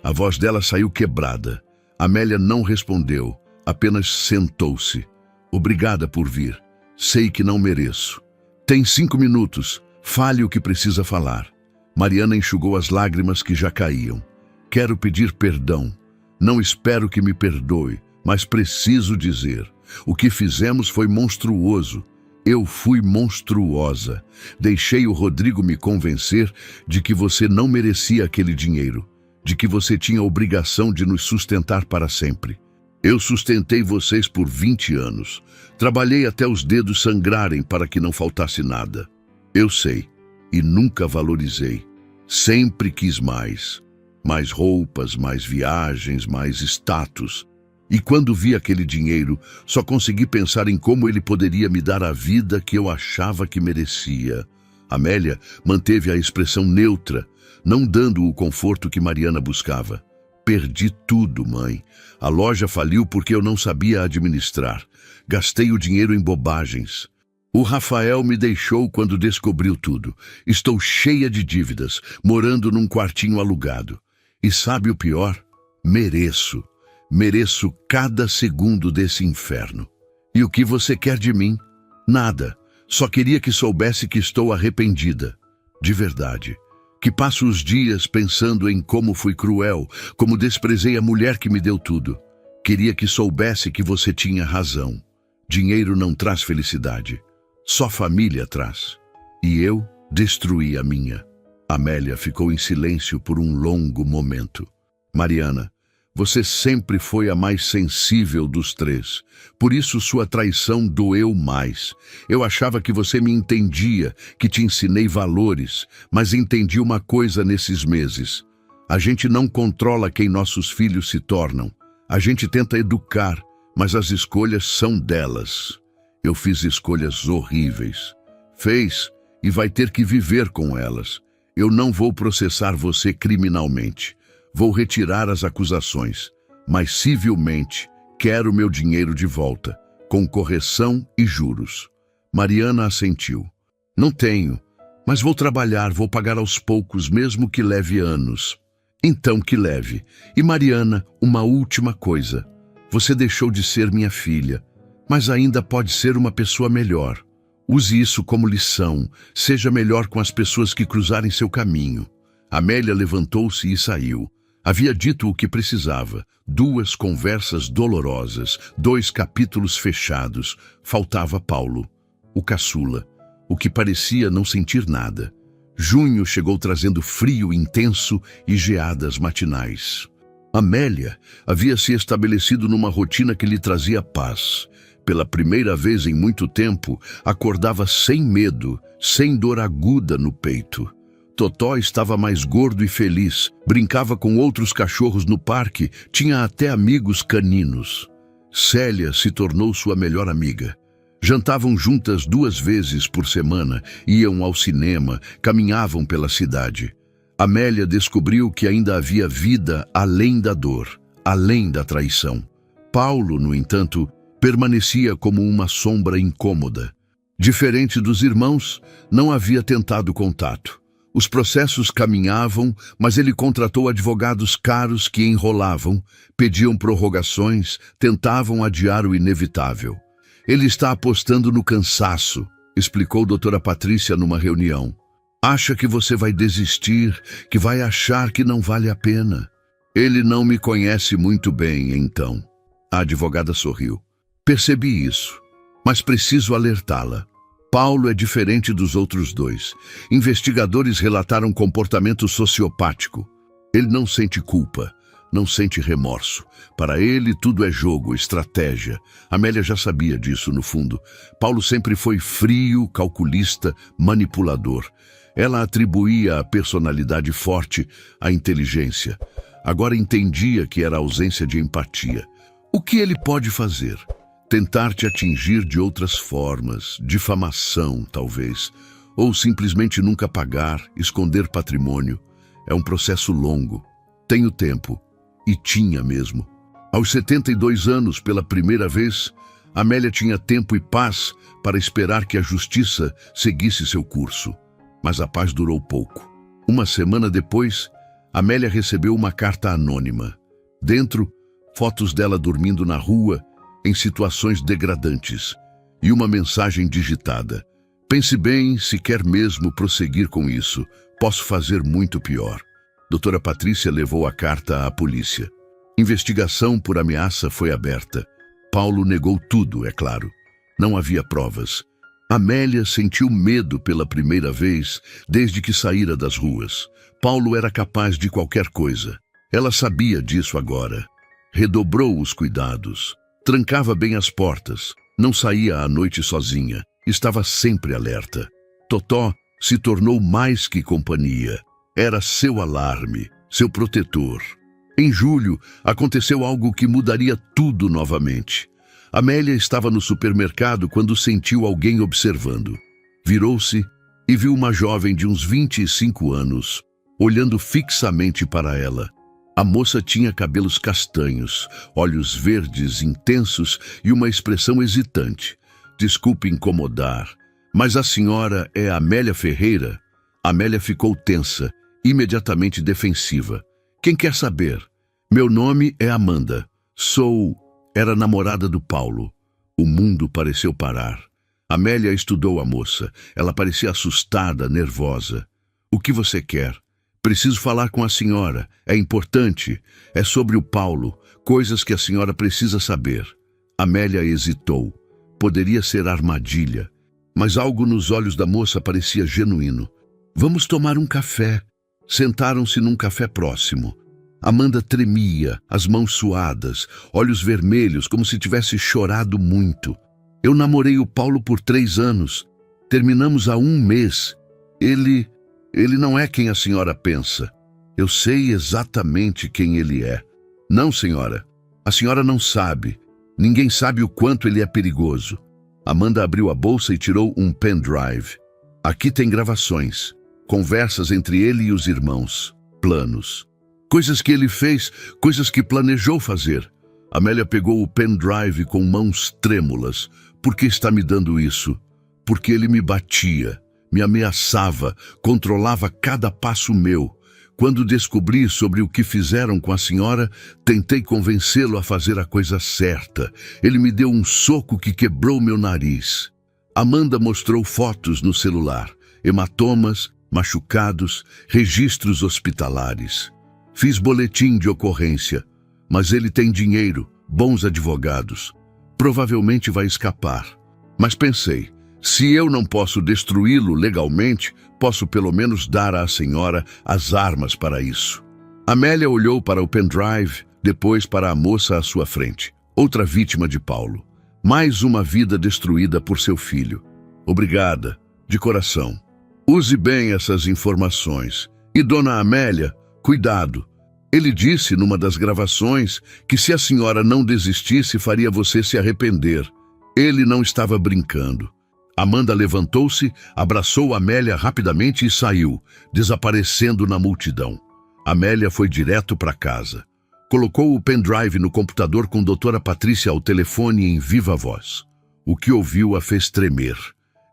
A voz dela saiu quebrada. Amélia não respondeu, apenas sentou-se. Obrigada por vir. Sei que não mereço. Tem 5 minutos. Fale o que precisa falar. Mariana enxugou as lágrimas que já caíam. Quero pedir perdão. Não espero que me perdoe, mas preciso dizer. O que fizemos foi monstruoso. Eu fui monstruosa. Deixei o Rodrigo me convencer de que você não merecia aquele dinheiro, de que você tinha a obrigação de nos sustentar para sempre. Eu sustentei vocês por 20 anos. Trabalhei até os dedos sangrarem para que não faltasse nada. Eu sei, e nunca valorizei. Sempre quis mais. Mais roupas, mais viagens, mais status. E quando vi aquele dinheiro, só consegui pensar em como ele poderia me dar a vida que eu achava que merecia. Amélia manteve a expressão neutra, não dando o conforto que Mariana buscava. Perdi tudo, mãe. A loja faliu porque eu não sabia administrar. Gastei o dinheiro em bobagens. O Rafael me deixou quando descobriu tudo. Estou cheia de dívidas, morando num quartinho alugado. E sabe o pior? Mereço. Mereço cada segundo desse inferno. E o que você quer de mim? Nada. Só queria que soubesse que estou arrependida. De verdade. Que passo os dias pensando em como fui cruel, como desprezei a mulher que me deu tudo. Queria que soubesse que você tinha razão. Dinheiro não traz felicidade. Só família traz. E eu destruí a minha. Amélia ficou em silêncio por um longo momento. Mariana, você sempre foi a mais sensível dos três. Por isso sua traição doeu mais. Eu achava que você me entendia, que te ensinei valores, mas entendi uma coisa nesses meses. A gente não controla quem nossos filhos se tornam. A gente tenta educar, mas as escolhas são delas. Eu fiz escolhas horríveis. Fez e vai ter que viver com elas. Eu não vou processar você criminalmente. Vou retirar as acusações, mas civilmente quero meu dinheiro de volta, com correção e juros. Mariana assentiu. Não tenho, mas vou trabalhar, vou pagar aos poucos, mesmo que leve anos. Então que leve. E Mariana, uma última coisa. Você deixou de ser minha filha, mas ainda pode ser uma pessoa melhor. Use isso como lição. Seja melhor com as pessoas que cruzarem seu caminho. Amélia levantou-se e saiu. Havia dito o que precisava. 2 conversas dolorosas, 2 capítulos fechados. Faltava Paulo, o caçula, o que parecia não sentir nada. Junho chegou trazendo frio intenso e geadas matinais. Amélia havia se estabelecido numa rotina que lhe trazia paz. Pela primeira vez em muito tempo, acordava sem medo, sem dor aguda no peito. Totó estava mais gordo e feliz, brincava com outros cachorros no parque, tinha até amigos caninos. Célia se tornou sua melhor amiga. Jantavam juntas 2 vezes por semana, iam ao cinema, caminhavam pela cidade. Amélia descobriu que ainda havia vida além da dor, além da traição. Paulo, no entanto, permanecia como uma sombra incômoda. Diferente dos irmãos, não havia tentado contato. Os processos caminhavam, mas ele contratou advogados caros que enrolavam, pediam prorrogações, tentavam adiar o inevitável. Ele está apostando no cansaço, explicou doutora Patrícia numa reunião. Acha que você vai desistir, que vai achar que não vale a pena. Ele não me conhece muito bem, então. A advogada sorriu. Percebi isso, mas preciso alertá-la. Paulo é diferente dos outros dois. Investigadores relataram comportamento sociopático. Ele não sente culpa, não sente remorso. Para ele, tudo é jogo, estratégia. Amélia já sabia disso, no fundo. Paulo sempre foi frio, calculista, manipulador. Ela atribuía a personalidade forte à inteligência. Agora entendia que era a ausência de empatia. O que ele pode fazer? Tentar te atingir de outras formas, difamação, talvez, ou simplesmente nunca pagar, esconder patrimônio. É um processo longo. Tenho tempo. E tinha mesmo. Aos 72 anos, pela primeira vez, Amélia tinha tempo e paz para esperar que a justiça seguisse seu curso. Mas a paz durou pouco. Uma semana depois, Amélia recebeu uma carta anônima. Dentro, fotos dela dormindo na rua, em situações degradantes, e uma mensagem digitada. Pense bem se quer mesmo prosseguir com isso. Posso fazer muito pior. Doutora Patrícia levou a carta à polícia. Investigação por ameaça foi aberta. Paulo negou tudo, é claro. Não havia provas. Amélia sentiu medo pela primeira vez desde que saíra das ruas. Paulo era capaz de qualquer coisa. Ela sabia disso agora. Redobrou os cuidados. Trancava bem as portas. Não saía à noite sozinha. Estava sempre alerta. Totó se tornou mais que companhia. Era seu alarme, seu protetor. Em julho, aconteceu algo que mudaria tudo novamente. Amélia estava no supermercado quando sentiu alguém observando. Virou-se e viu uma jovem de uns 25 anos, olhando fixamente para ela. A moça tinha cabelos castanhos, olhos verdes intensos e uma expressão hesitante. Desculpe incomodar, mas a senhora é Amélia Ferreira? Amélia ficou tensa, imediatamente defensiva. Quem quer saber? Meu nome é Amanda. Era namorada do Paulo. O mundo pareceu parar. Amélia estudou a moça. Ela parecia assustada, nervosa. O que você quer? Preciso falar com a senhora. É importante. É sobre o Paulo. Coisas que a senhora precisa saber. Amélia hesitou. Poderia ser armadilha. Mas algo nos olhos da moça parecia genuíno. Vamos tomar um café. Sentaram-se num café próximo. Amanda tremia, as mãos suadas, olhos vermelhos, como se tivesse chorado muito. Eu namorei o Paulo por 3 anos. Terminamos há 1 mês. Ele não é quem a senhora pensa. Eu sei exatamente quem ele é. Não, senhora. A senhora não sabe. Ninguém sabe o quanto ele é perigoso. Amanda abriu a bolsa e tirou um pendrive. Aqui tem gravações, conversas entre ele e os irmãos, planos. Coisas que ele fez, coisas que planejou fazer. Amélia pegou o pendrive com mãos trêmulas. Por que está me dando isso? Porque ele me batia, me ameaçava, controlava cada passo meu. Quando descobri sobre o que fizeram com a senhora, tentei convencê-lo a fazer a coisa certa. Ele me deu um soco que quebrou meu nariz. Amanda mostrou fotos no celular, hematomas, machucados, registros hospitalares. Fiz boletim de ocorrência, mas ele tem dinheiro, bons advogados. Provavelmente vai escapar. Mas pensei, se eu não posso destruí-lo legalmente, posso pelo menos dar à senhora as armas para isso. Amélia olhou para o pendrive, depois para a moça à sua frente. Outra vítima de Paulo. Mais uma vida destruída por seu filho. Obrigada, de coração. Use bem essas informações. E dona Amélia, cuidado. Ele disse numa das gravações que se a senhora não desistisse, faria você se arrepender. Ele não estava brincando. Amanda levantou-se, abraçou Amélia rapidamente e saiu, desaparecendo na multidão. Amélia foi direto para casa. Colocou o pendrive no computador com doutora Patrícia ao telefone em viva voz. O que ouviu a fez tremer.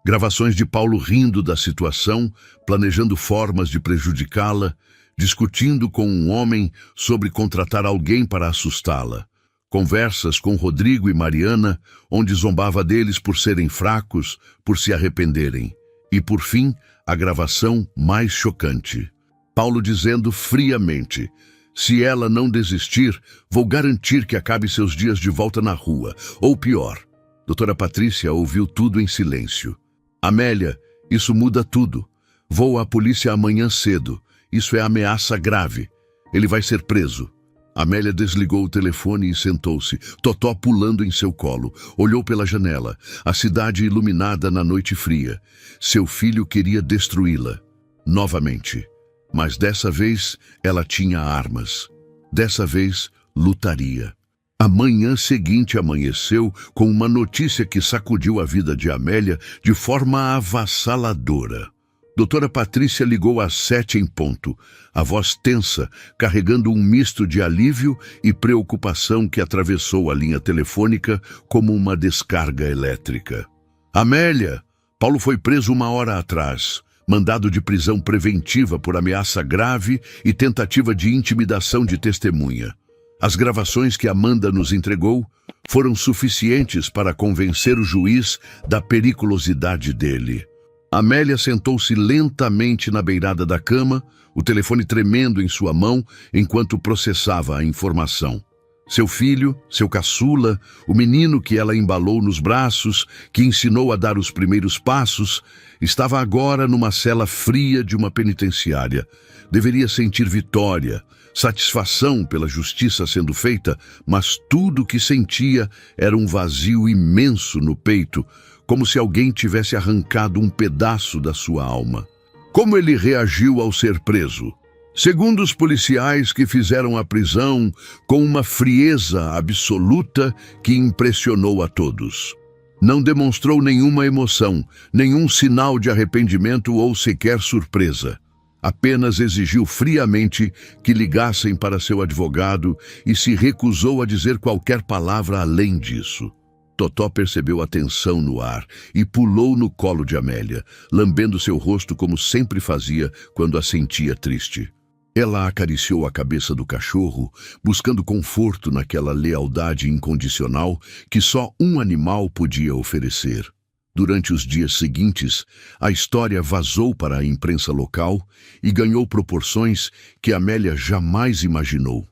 Gravações de Paulo rindo da situação, planejando formas de prejudicá-la, discutindo com um homem sobre contratar alguém para assustá-la. Conversas com Rodrigo e Mariana, onde zombava deles por serem fracos, por se arrependerem. E, por fim, a gravação mais chocante. Paulo dizendo friamente, Se ela não desistir, vou garantir que acabe seus dias de volta na rua. Ou pior. Doutora Patrícia ouviu tudo em silêncio. Amélia, isso muda tudo. Vou à polícia amanhã cedo. Isso é ameaça grave. Ele vai ser preso. Amélia desligou o telefone e sentou-se, Totó pulando em seu colo. Olhou pela janela, a cidade iluminada na noite fria. Seu filho queria destruí-la. Novamente. Mas dessa vez, ela tinha armas. Dessa vez, lutaria. A manhã seguinte amanheceu com uma notícia que sacudiu a vida de Amélia de forma avassaladora. Doutora Patrícia ligou às 7 em ponto, a voz tensa, carregando um misto de alívio e preocupação que atravessou a linha telefônica como uma descarga elétrica. Amélia! Paulo foi preso 1 hora atrás, mandado de prisão preventiva por ameaça grave e tentativa de intimidação de testemunha. As gravações que Amanda nos entregou foram suficientes para convencer o juiz da periculosidade dele. Amélia sentou-se lentamente na beirada da cama, o telefone tremendo em sua mão enquanto processava a informação. Seu filho, seu caçula, o menino que ela embalou nos braços, que ensinou a dar os primeiros passos, estava agora numa cela fria de uma penitenciária. Deveria sentir vitória, satisfação pela justiça sendo feita, mas tudo o que sentia era um vazio imenso no peito, como se alguém tivesse arrancado um pedaço da sua alma. Como ele reagiu ao ser preso? Segundo os policiais que fizeram a prisão, com uma frieza absoluta que impressionou a todos. Não demonstrou nenhuma emoção, nenhum sinal de arrependimento ou sequer surpresa. Apenas exigiu friamente que ligassem para seu advogado e se recusou a dizer qualquer palavra além disso. Totó percebeu a tensão no ar e pulou no colo de Amélia, lambendo seu rosto como sempre fazia quando a sentia triste. Ela acariciou a cabeça do cachorro, buscando conforto naquela lealdade incondicional que só um animal podia oferecer. Durante os dias seguintes, a história vazou para a imprensa local e ganhou proporções que Amélia jamais imaginou.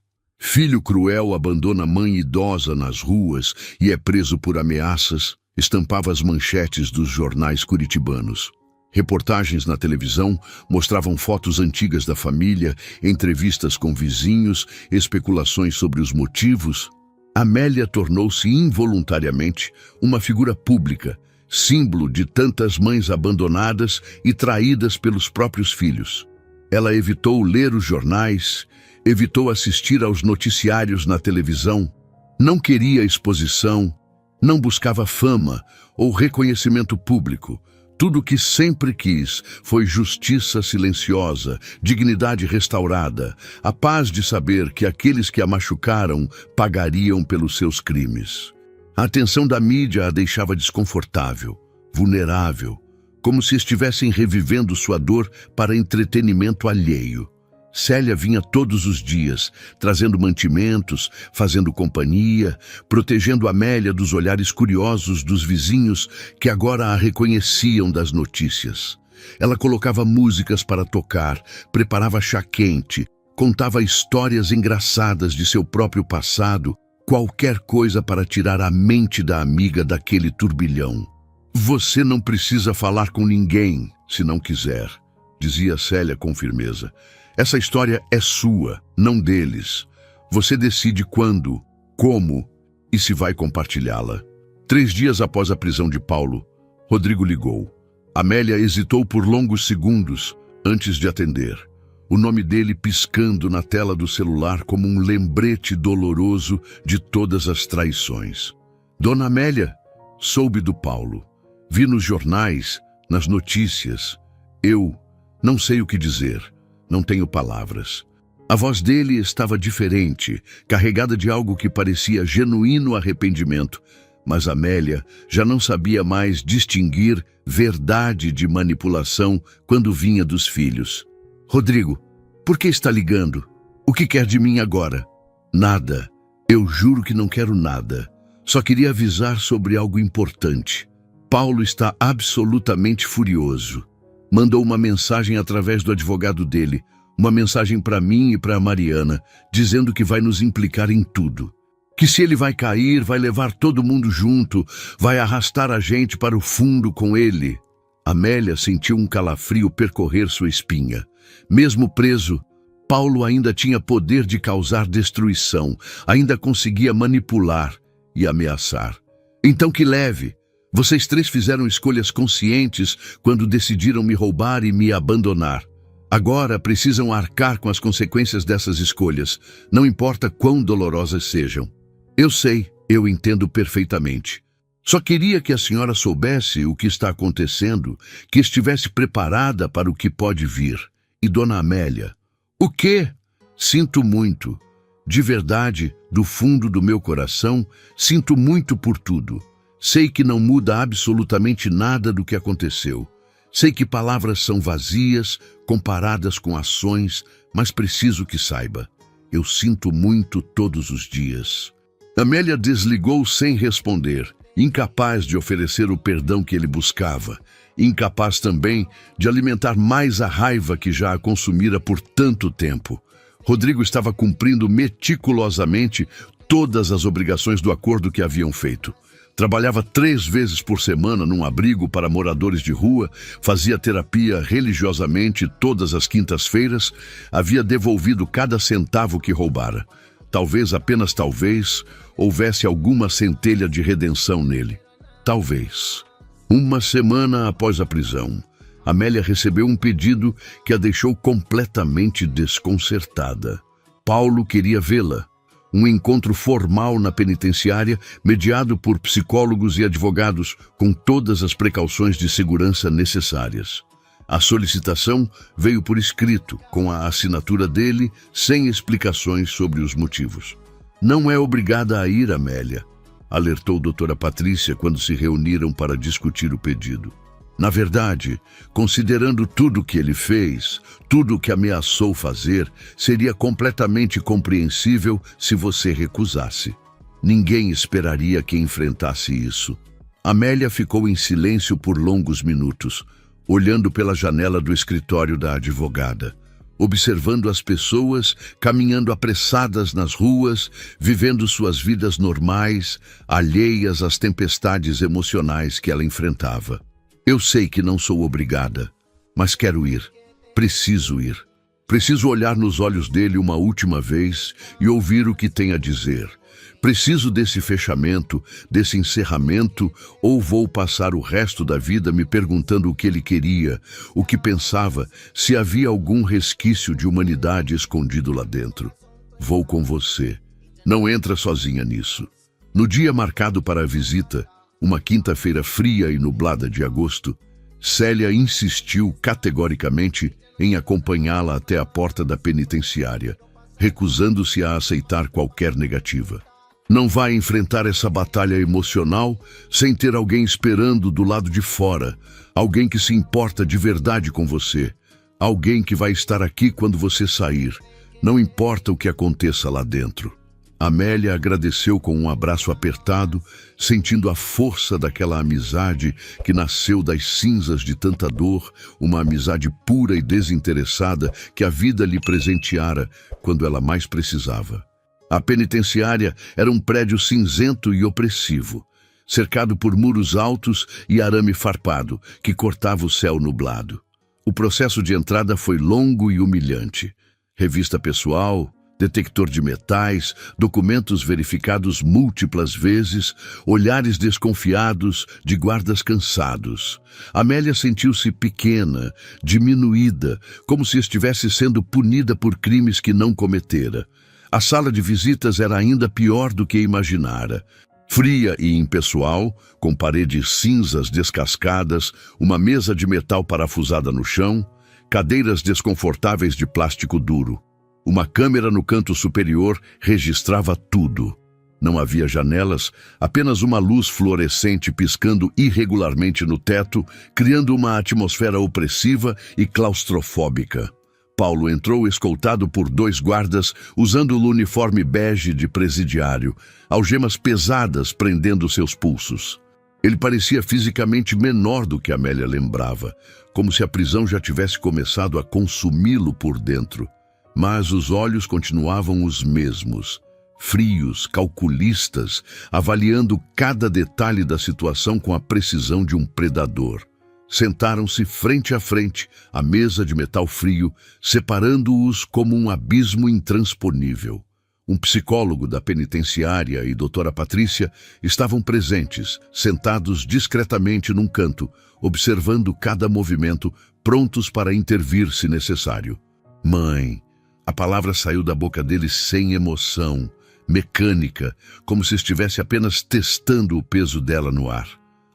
Filho cruel abandona mãe idosa nas ruas e é preso por ameaças, estampava as manchetes dos jornais curitibanos. Reportagens na televisão mostravam fotos antigas da família, entrevistas com vizinhos, especulações sobre os motivos. Amélia tornou-se involuntariamente uma figura pública, símbolo de tantas mães abandonadas e traídas pelos próprios filhos. Ela evitou ler os jornais, evitou assistir aos noticiários na televisão, não queria exposição, não buscava fama ou reconhecimento público. Tudo o que sempre quis foi justiça silenciosa, dignidade restaurada, a paz de saber que aqueles que a machucaram pagariam pelos seus crimes. A atenção da mídia a deixava desconfortável, vulnerável, como se estivessem revivendo sua dor para entretenimento alheio. Célia vinha todos os dias, trazendo mantimentos, fazendo companhia, protegendo Amélia dos olhares curiosos dos vizinhos que agora a reconheciam das notícias. Ela colocava músicas para tocar, preparava chá quente, contava histórias engraçadas de seu próprio passado, qualquer coisa para tirar a mente da amiga daquele turbilhão. Você não precisa falar com ninguém, se não quiser, dizia Célia com firmeza. Essa história é sua, não deles. Você decide quando, como e se vai compartilhá-la. 3 dias após a prisão de Paulo, Rodrigo ligou. Amélia hesitou por longos segundos antes de atender. O nome dele piscando na tela do celular como um lembrete doloroso de todas as traições. Dona Amélia, soube do Paulo. Vi nos jornais, nas notícias. Eu não sei o que dizer. Não tenho palavras. A voz dele estava diferente, carregada de algo que parecia genuíno arrependimento, mas Amélia já não sabia mais distinguir verdade de manipulação quando vinha dos filhos. Rodrigo, por que está ligando? O que quer de mim agora? Nada. Eu juro que não quero nada. Só queria avisar sobre algo importante. Paulo está absolutamente furioso. Mandou uma mensagem através do advogado dele, Uma mensagem para mim e para a Mariana, dizendo que vai nos implicar em tudo. Que se ele vai cair, vai levar todo mundo junto, vai arrastar a gente para o fundo com ele. Amélia sentiu um calafrio percorrer sua espinha. Mesmo preso, Paulo ainda tinha poder de causar destruição, ainda conseguia manipular e ameaçar. Então que leve! Vocês três fizeram escolhas conscientes quando decidiram me roubar e me abandonar. Agora precisam arcar com as consequências dessas escolhas, não importa quão dolorosas sejam. Eu sei, eu entendo perfeitamente. Só queria que a senhora soubesse o que está acontecendo, que estivesse preparada para o que pode vir. E Dona Amélia, o quê? Sinto muito. De verdade, do fundo do meu coração, sinto muito por tudo. Sei que não muda absolutamente nada do que aconteceu. Sei que palavras são vazias, comparadas com ações, mas preciso que saiba. Eu sinto muito todos os dias. Amélia desligou sem responder, incapaz de oferecer o perdão que ele buscava, incapaz também de alimentar mais a raiva que já a consumira por tanto tempo. Rodrigo estava cumprindo meticulosamente todas as obrigações do acordo que haviam feito. Trabalhava 3 vezes por semana num abrigo para moradores de rua, fazia terapia religiosamente todas as quintas-feiras, havia devolvido cada centavo que roubara. Talvez, apenas talvez, houvesse alguma centelha de redenção nele. Talvez. 1 semana após a prisão, Amélia recebeu um pedido que a deixou completamente desconcertada. Paulo queria vê-la. Um encontro formal na penitenciária, mediado por psicólogos e advogados, com todas as precauções de segurança necessárias. A solicitação veio por escrito, com a assinatura dele, sem explicações sobre os motivos. Não é obrigada a ir, Amélia, alertou doutora Patrícia quando se reuniram para discutir o pedido. Na verdade, considerando tudo o que ele fez, tudo o que ameaçou fazer, seria completamente compreensível se você recusasse. Ninguém esperaria que enfrentasse isso. Amélia ficou em silêncio por longos minutos, olhando pela janela do escritório da advogada, observando as pessoas caminhando apressadas nas ruas, vivendo suas vidas normais, alheias às tempestades emocionais que ela enfrentava. Eu sei que não sou obrigada, mas quero ir. Preciso ir. Preciso olhar nos olhos dele uma última vez e ouvir o que tem a dizer. Preciso desse fechamento, desse encerramento, ou vou passar o resto da vida me perguntando o que ele queria, o que pensava, se havia algum resquício de humanidade escondido lá dentro. Vou com você. Não entra sozinha nisso. No dia marcado para a visita, uma quinta-feira fria e nublada de agosto, Célia insistiu categoricamente em acompanhá-la até a porta da penitenciária, recusando-se a aceitar qualquer negativa. Não vai enfrentar essa batalha emocional sem ter alguém esperando do lado de fora, alguém que se importa de verdade com você, alguém que vai estar aqui quando você sair, não importa o que aconteça lá dentro. Amélia agradeceu com um abraço apertado, sentindo a força daquela amizade que nasceu das cinzas de tanta dor, uma amizade pura e desinteressada que a vida lhe presenteara quando ela mais precisava. A penitenciária era um prédio cinzento e opressivo, cercado por muros altos e arame farpado que cortava o céu nublado. O processo de entrada foi longo e humilhante. Revista pessoal, detector de metais, documentos verificados múltiplas vezes, olhares desconfiados de guardas cansados. Amélia sentiu-se pequena, diminuída, como se estivesse sendo punida por crimes que não cometera. A sala de visitas era ainda pior do que imaginara. Fria e impessoal, com paredes cinzas descascadas, uma mesa de metal parafusada no chão, cadeiras desconfortáveis de plástico duro. Uma câmera no canto superior registrava tudo. Não havia janelas, apenas uma luz fluorescente piscando irregularmente no teto, criando uma atmosfera opressiva e claustrofóbica. Paulo entrou escoltado por 2 guardas, usando o uniforme bege de presidiário, algemas pesadas prendendo seus pulsos. Ele parecia fisicamente menor do que Amélia lembrava, como se a prisão já tivesse começado a consumi-lo por dentro. Mas os olhos continuavam os mesmos, frios, calculistas, avaliando cada detalhe da situação com a precisão de um predador. Sentaram-se frente a frente, à mesa de metal frio, separando-os como um abismo intransponível. Um psicólogo da penitenciária e doutora Patrícia estavam presentes, sentados discretamente num canto, observando cada movimento, prontos para intervir se necessário. Mãe, a palavra saiu da boca dele sem emoção, mecânica, como se estivesse apenas testando o peso dela no ar.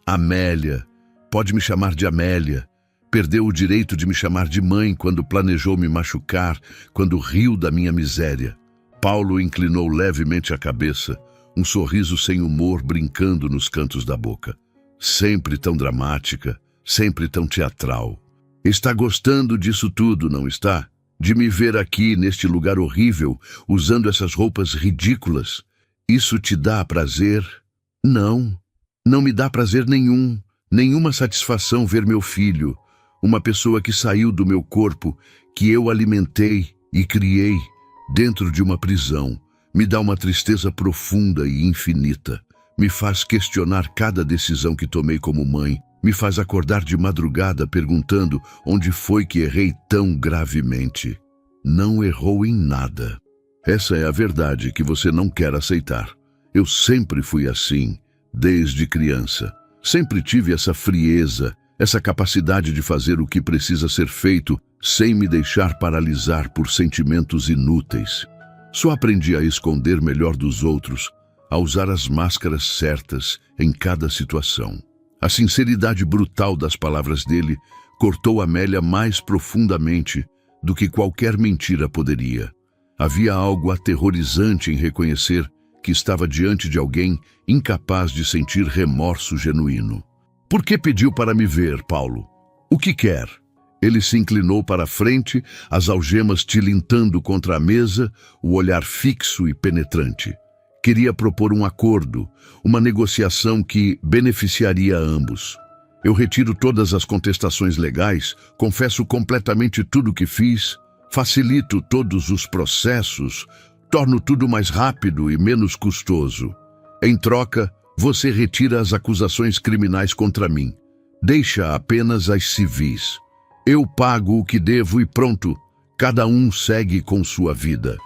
Amélia, pode me chamar de Amélia. Perdeu o direito de me chamar de mãe quando planejou me machucar, quando riu da minha miséria. Paulo inclinou levemente a cabeça, um sorriso sem humor brincando nos cantos da boca. Sempre tão dramática, sempre tão teatral. Está gostando disso tudo, não está? De me ver aqui, neste lugar horrível, usando essas roupas ridículas? Isso te dá prazer? Não, não me dá prazer nenhum, nenhuma satisfação ver meu filho, uma pessoa que saiu do meu corpo, que eu alimentei e criei, dentro de uma prisão. Me dá uma tristeza profunda e infinita. Me faz questionar cada decisão que tomei como mãe. Me faz acordar de madrugada perguntando onde foi que errei tão gravemente. Não errou em nada. Essa é a verdade que você não quer aceitar. Eu sempre fui assim, desde criança. Sempre tive essa frieza, essa capacidade de fazer o que precisa ser feito sem me deixar paralisar por sentimentos inúteis. Só aprendi a esconder melhor dos outros, a usar as máscaras certas em cada situação. A sinceridade brutal das palavras dele cortou Amélia mais profundamente do que qualquer mentira poderia. Havia algo aterrorizante em reconhecer que estava diante de alguém incapaz de sentir remorso genuíno. Por que pediu para me ver, Paulo? O que quer? Ele se inclinou para a frente, as algemas tilintando contra a mesa, o olhar fixo e penetrante. Queria propor um acordo, uma negociação que beneficiaria a ambos. Eu retiro todas as contestações legais, confesso completamente tudo o que fiz, facilito todos os processos, torno tudo mais rápido e menos custoso. Em troca, você retira as acusações criminais contra mim. Deixa apenas as civis. Eu pago o que devo e pronto, cada um segue com sua vida.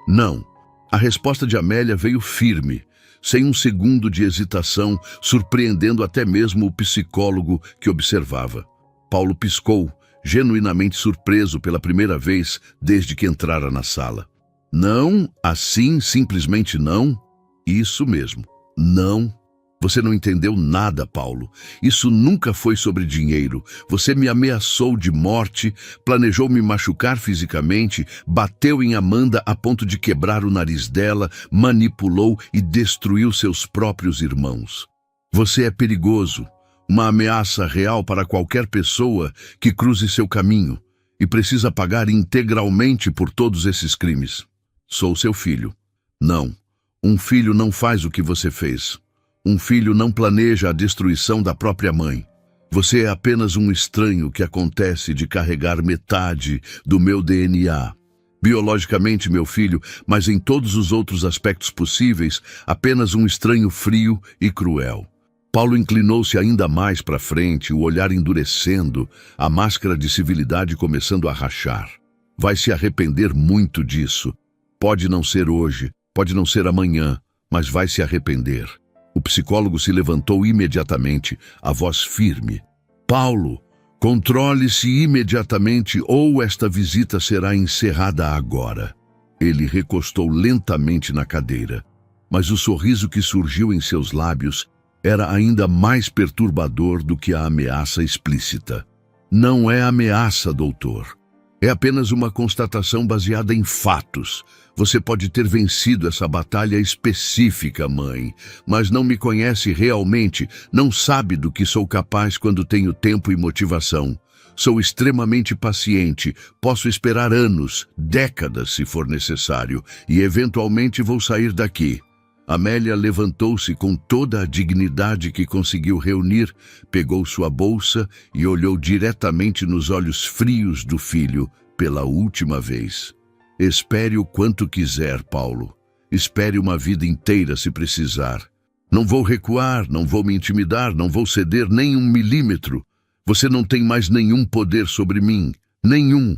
Não. A resposta de Amélia veio firme, sem um segundo de hesitação, surpreendendo até mesmo o psicólogo que observava. Paulo piscou, genuinamente surpreso pela primeira vez desde que entrara na sala. Não, assim, simplesmente não? Isso mesmo, não. Você não entendeu nada, Paulo. Isso nunca foi sobre dinheiro. Você me ameaçou de morte, planejou me machucar fisicamente, bateu em Amanda a ponto de quebrar o nariz dela, manipulou e destruiu seus próprios irmãos. Você é perigoso, uma ameaça real para qualquer pessoa que cruze seu caminho e precisa pagar integralmente por todos esses crimes. Sou seu filho. Não, um filho não faz o que você fez. Um filho não planeja a destruição da própria mãe. Você é apenas um estranho que acontece de carregar metade do meu DNA. Biologicamente, meu filho, mas em todos os outros aspectos possíveis, apenas um estranho frio e cruel. Paulo inclinou-se ainda mais para frente, o olhar endurecendo, a máscara de civilidade começando a rachar. Vai se arrepender muito disso. Pode não ser hoje, pode não ser amanhã, mas vai se arrepender. O psicólogo se levantou imediatamente, a voz firme. Paulo, controle-se imediatamente ou esta visita será encerrada agora. Ele recostou lentamente na cadeira, mas o sorriso que surgiu em seus lábios era ainda mais perturbador do que a ameaça explícita. Não é ameaça, doutor. É apenas uma constatação baseada em fatos. Você pode ter vencido essa batalha específica, mãe, mas não me conhece realmente, não sabe do que sou capaz quando tenho tempo e motivação. Sou extremamente paciente, posso esperar anos, décadas se for necessário, e eventualmente vou sair daqui. Amélia levantou-se com toda a dignidade que conseguiu reunir, pegou sua bolsa e olhou diretamente nos olhos frios do filho pela última vez. Espere o quanto quiser, Paulo. Espere uma vida inteira se precisar. Não vou recuar, não vou me intimidar, não vou ceder nem 1 milímetro. Você não tem mais nenhum poder sobre mim, nenhum.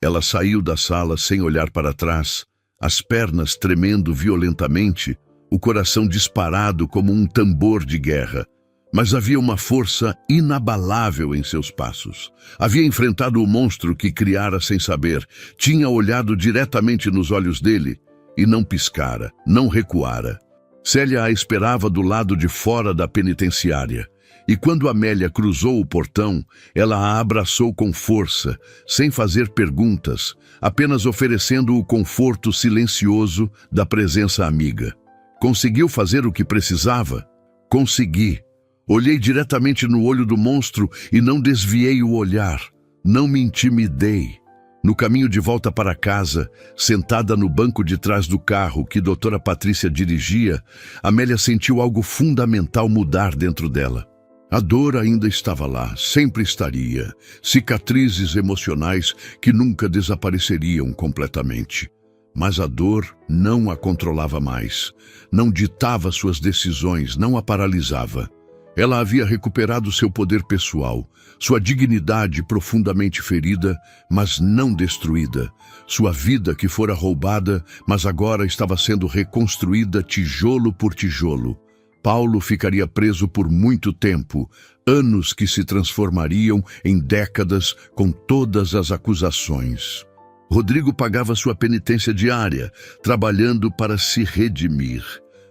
Ela saiu da sala sem olhar para trás, as pernas tremendo violentamente, o coração disparado como um tambor de guerra. Mas havia uma força inabalável em seus passos. Havia enfrentado o monstro que criara sem saber, tinha olhado diretamente nos olhos dele e não piscara, não recuara. Célia a esperava do lado de fora da penitenciária. E quando Amélia cruzou o portão, ela a abraçou com força, sem fazer perguntas, apenas oferecendo o conforto silencioso da presença amiga. Conseguiu fazer o que precisava? Consegui. Olhei diretamente no olho do monstro e não desviei o olhar. Não me intimidei. No caminho de volta para casa, sentada no banco de trás do carro que doutora Patrícia dirigia, Amélia sentiu algo fundamental mudar dentro dela. A dor ainda estava lá, sempre estaria, cicatrizes emocionais que nunca desapareceriam completamente. Mas a dor não a controlava mais, não ditava suas decisões, não a paralisava. Ela havia recuperado seu poder pessoal, sua dignidade profundamente ferida, mas não destruída, sua vida que fora roubada, mas agora estava sendo reconstruída tijolo por tijolo. Paulo ficaria preso por muito tempo, anos que se transformariam em décadas com todas as acusações. Rodrigo pagava sua penitência diária, trabalhando para se redimir.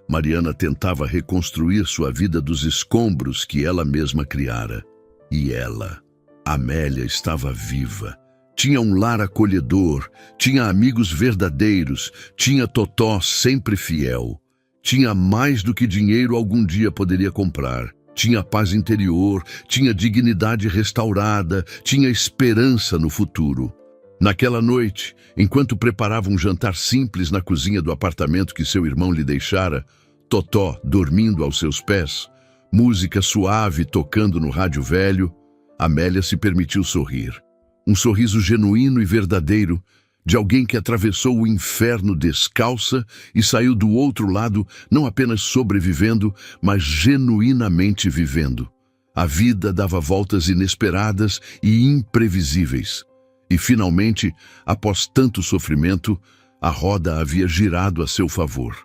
Mariana tentava reconstruir sua vida dos escombros que ela mesma criara. E ela, Amélia, estava viva. Tinha um lar acolhedor, tinha amigos verdadeiros, tinha Totó sempre fiel. Tinha mais do que dinheiro algum dia poderia comprar. Tinha paz interior, tinha dignidade restaurada, tinha esperança no futuro. Naquela noite, enquanto preparava um jantar simples na cozinha do apartamento que seu irmão lhe deixara, Totó dormindo aos seus pés, música suave tocando no rádio velho, Amélia se permitiu sorrir. Um sorriso genuíno e verdadeiro, de alguém que atravessou o inferno descalça e saiu do outro lado não apenas sobrevivendo, mas genuinamente vivendo. A vida dava voltas inesperadas e imprevisíveis. E finalmente, após tanto sofrimento, a roda havia girado a seu favor.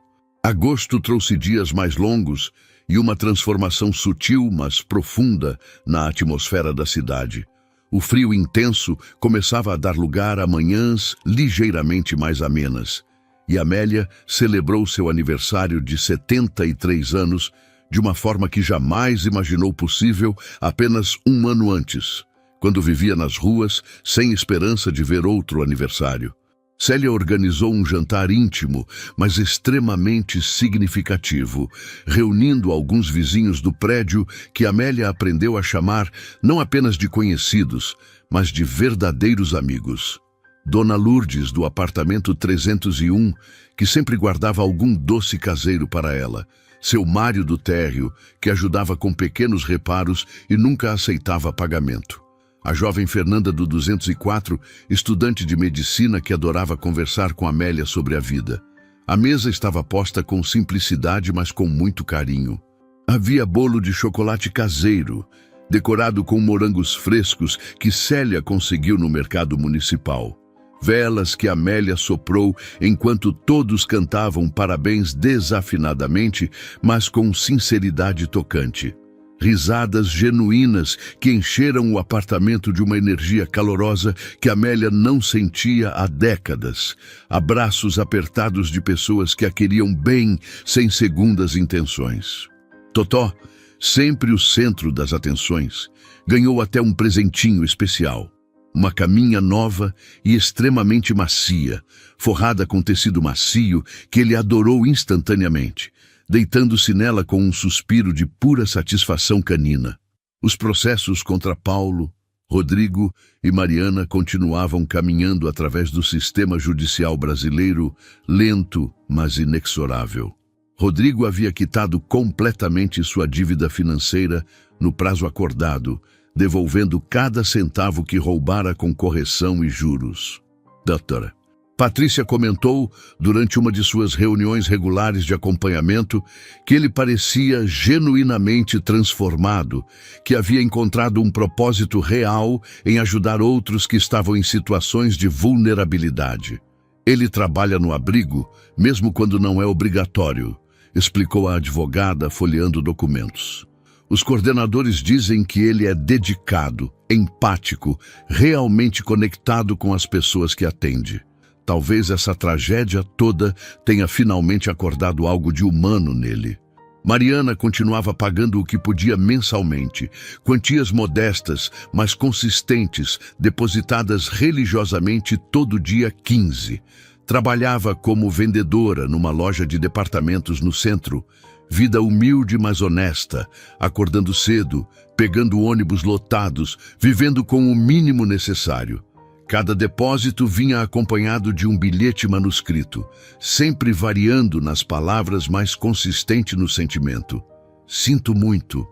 Agosto trouxe dias mais longos e uma transformação sutil, mas profunda na atmosfera da cidade. O frio intenso começava a dar lugar a manhãs ligeiramente mais amenas. E Amélia celebrou seu aniversário de 73 anos de uma forma que jamais imaginou possível apenas um ano antes, quando vivia nas ruas sem esperança de ver outro aniversário. Célia organizou um jantar íntimo, mas extremamente significativo, reunindo alguns vizinhos do prédio que Amélia aprendeu a chamar não apenas de conhecidos, mas de verdadeiros amigos. Dona Lourdes, do apartamento 301, que sempre guardava algum doce caseiro para ela. Seu Mário do térreo, que ajudava com pequenos reparos e nunca aceitava pagamento. A jovem Fernanda do 204, estudante de medicina que adorava conversar com Amélia sobre a vida. A mesa estava posta com simplicidade, mas com muito carinho. Havia bolo de chocolate caseiro, decorado com morangos frescos que Célia conseguiu no mercado municipal. Velas que Amélia soprou enquanto todos cantavam parabéns desafinadamente, mas com sinceridade tocante. Risadas genuínas que encheram o apartamento de uma energia calorosa que Amélia não sentia há décadas. Abraços apertados de pessoas que a queriam bem, sem segundas intenções. Totó, sempre o centro das atenções, ganhou até um presentinho especial. Uma caminha nova e extremamente macia, forrada com tecido macio que ele adorou instantaneamente, deitando-se nela com um suspiro de pura satisfação canina. Os processos contra Paulo, Rodrigo e Mariana continuavam caminhando através do sistema judicial brasileiro, lento, mas inexorável. Rodrigo havia quitado completamente sua dívida financeira no prazo acordado, devolvendo cada centavo que roubara com correção e juros. Doutora, Patrícia comentou durante uma de suas reuniões regulares de acompanhamento que ele parecia genuinamente transformado, que havia encontrado um propósito real em ajudar outros que estavam em situações de vulnerabilidade. Ele trabalha no abrigo, mesmo quando não é obrigatório, explicou a advogada folheando documentos. Os coordenadores dizem que ele é dedicado, empático, realmente conectado com as pessoas que atende. Talvez essa tragédia toda tenha finalmente acordado algo de humano nele. Mariana continuava pagando o que podia mensalmente, quantias modestas, mas consistentes, depositadas religiosamente todo dia 15. Trabalhava como vendedora numa loja de departamentos no centro. Vida humilde, mas honesta, acordando cedo, pegando ônibus lotados, vivendo com o mínimo necessário. Cada depósito vinha acompanhado de um bilhete manuscrito, sempre variando nas palavras, mas consistente no sentimento. Sinto muito.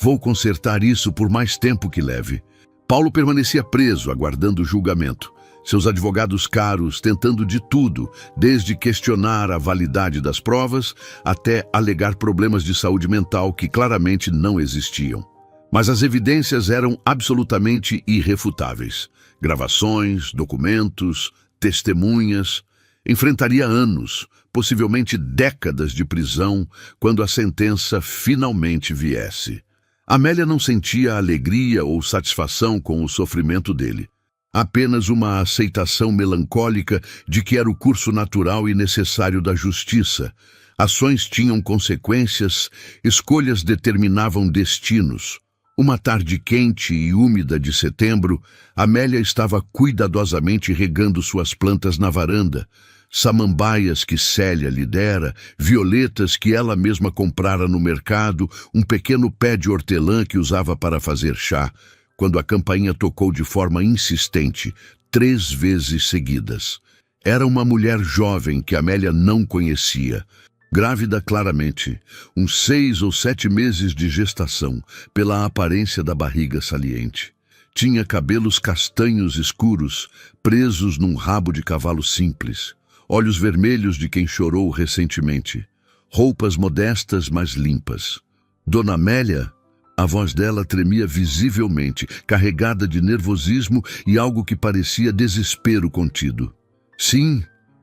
Vou consertar isso por mais tempo que leve. Paulo permanecia preso, aguardando o julgamento. Seus advogados caros tentando de tudo, desde questionar a validade das provas até alegar problemas de saúde mental que claramente não existiam. Mas as evidências eram absolutamente irrefutáveis. Gravações, documentos, testemunhas. Enfrentaria anos, possivelmente décadas de prisão, quando a sentença finalmente viesse. Amélia não sentia alegria ou satisfação com o sofrimento dele. Apenas uma aceitação melancólica de que era o curso natural e necessário da justiça. Ações tinham consequências, escolhas determinavam destinos. Uma tarde quente e úmida de setembro, Amélia estava cuidadosamente regando suas plantas na varanda. Samambaias que Célia lhe dera, violetas que ela mesma comprara no mercado, um pequeno pé de hortelã que usava para fazer chá, quando a campainha tocou de forma insistente, 3 vezes seguidas. Era uma mulher jovem que Amélia não conhecia. Grávida claramente, uns 6 ou 7 meses de gestação, pela aparência da barriga saliente. Tinha cabelos castanhos escuros, presos num rabo de cavalo simples. Olhos vermelhos de quem chorou recentemente. Roupas modestas, mas limpas. Dona Amélia, a voz dela tremia visivelmente, carregada de nervosismo e algo que parecia desespero contido. Sim,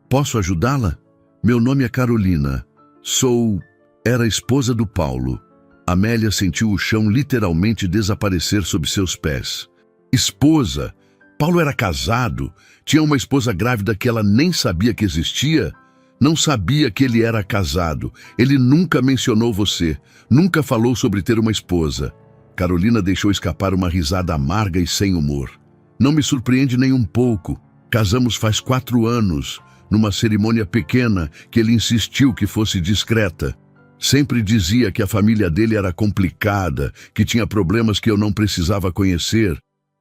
posso ajudá-la? Meu nome é Carolina. Era esposa do Paulo. Amélia sentiu o chão literalmente desaparecer sob seus pés. Esposa? Paulo era casado? Tinha uma esposa grávida que ela nem sabia que existia? Não sabia que ele era casado. Ele nunca mencionou você. Nunca falou sobre ter uma esposa. Carolina deixou escapar uma risada amarga e sem humor. Não me surpreende nem um pouco. Casamos faz 4 anos. Numa cerimônia pequena que ele insistiu que fosse discreta. Sempre dizia que a família dele era complicada, que tinha problemas que eu não precisava conhecer.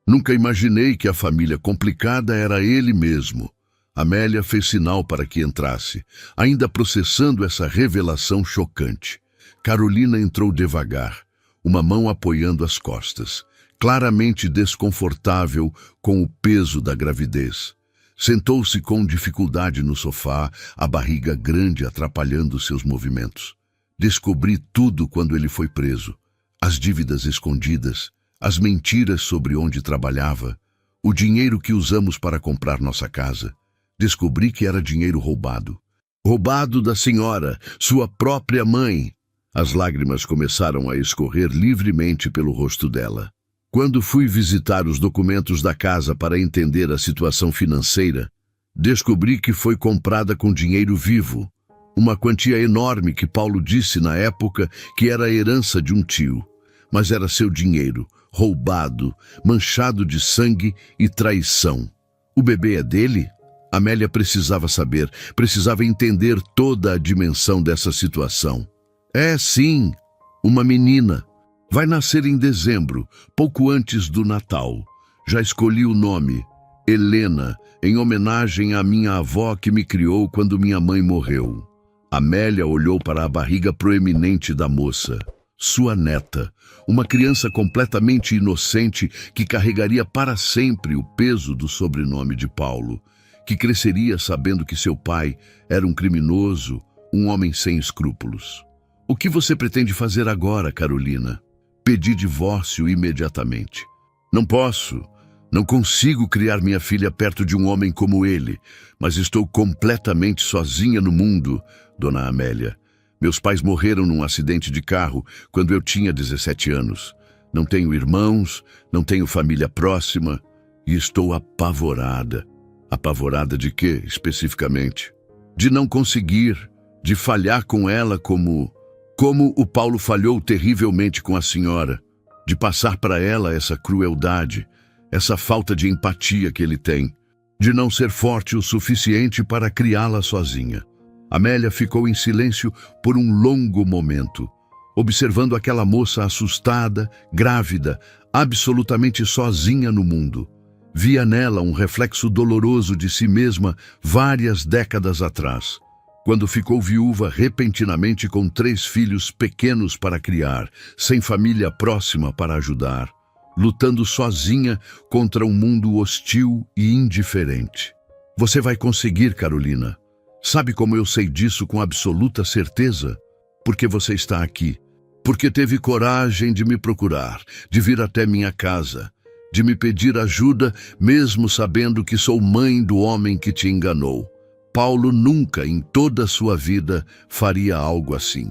Nunca imaginei que a família complicada era ele mesmo. Amélia fez sinal para que entrasse, ainda processando essa revelação chocante. Carolina entrou devagar, uma mão apoiando as costas, claramente desconfortável com o peso da gravidez. Sentou-se com dificuldade no sofá, a barriga grande atrapalhando seus movimentos. Descobri tudo quando ele foi preso. As dívidas escondidas, as mentiras sobre onde trabalhava, o dinheiro que usamos para comprar nossa casa. Descobri que era dinheiro roubado. Roubado da senhora, sua própria mãe. As lágrimas começaram a escorrer livremente pelo rosto dela. Quando fui visitar os documentos da casa para entender a situação financeira, descobri que foi comprada com dinheiro vivo. Uma quantia enorme que Paulo disse na época que era a herança de um tio. Mas era seu dinheiro, roubado, manchado de sangue e traição. O bebê é dele? Amélia precisava saber, precisava entender toda a dimensão dessa situação. É, sim, uma menina. Vai nascer em dezembro, pouco antes do Natal. Já escolhi o nome, Helena, em homenagem à minha avó que me criou quando minha mãe morreu. Amélia olhou para a barriga proeminente da moça. Sua neta, uma criança completamente inocente que carregaria para sempre o peso do sobrenome de Paulo, que cresceria sabendo que seu pai era um criminoso, um homem sem escrúpulos. O que você pretende fazer agora, Carolina? Pedi divórcio imediatamente. Não posso. Não consigo criar minha filha perto de um homem como ele, mas estou completamente sozinha no mundo, Dona Amélia. Meus pais morreram num acidente de carro quando eu tinha 17 anos. Não tenho irmãos, não tenho família próxima e estou apavorada. Apavorada de quê, especificamente? De não conseguir, de falhar com ela como o Paulo falhou terrivelmente com a senhora, de passar para ela essa crueldade, essa falta de empatia que ele tem, de não ser forte o suficiente para criá-la sozinha. Amélia ficou em silêncio por um longo momento, observando aquela moça assustada, grávida, absolutamente sozinha no mundo. Via nela um reflexo doloroso de si mesma várias décadas atrás, quando ficou viúva repentinamente com 3 filhos pequenos para criar, sem família próxima para ajudar, lutando sozinha contra um mundo hostil e indiferente. Você vai conseguir, Carolina. Sabe como eu sei disso com absoluta certeza? Porque você está aqui. Porque teve coragem de me procurar, de vir até minha casa, de me pedir ajuda, mesmo sabendo que sou mãe do homem que te enganou. Paulo nunca, em toda a sua vida, faria algo assim.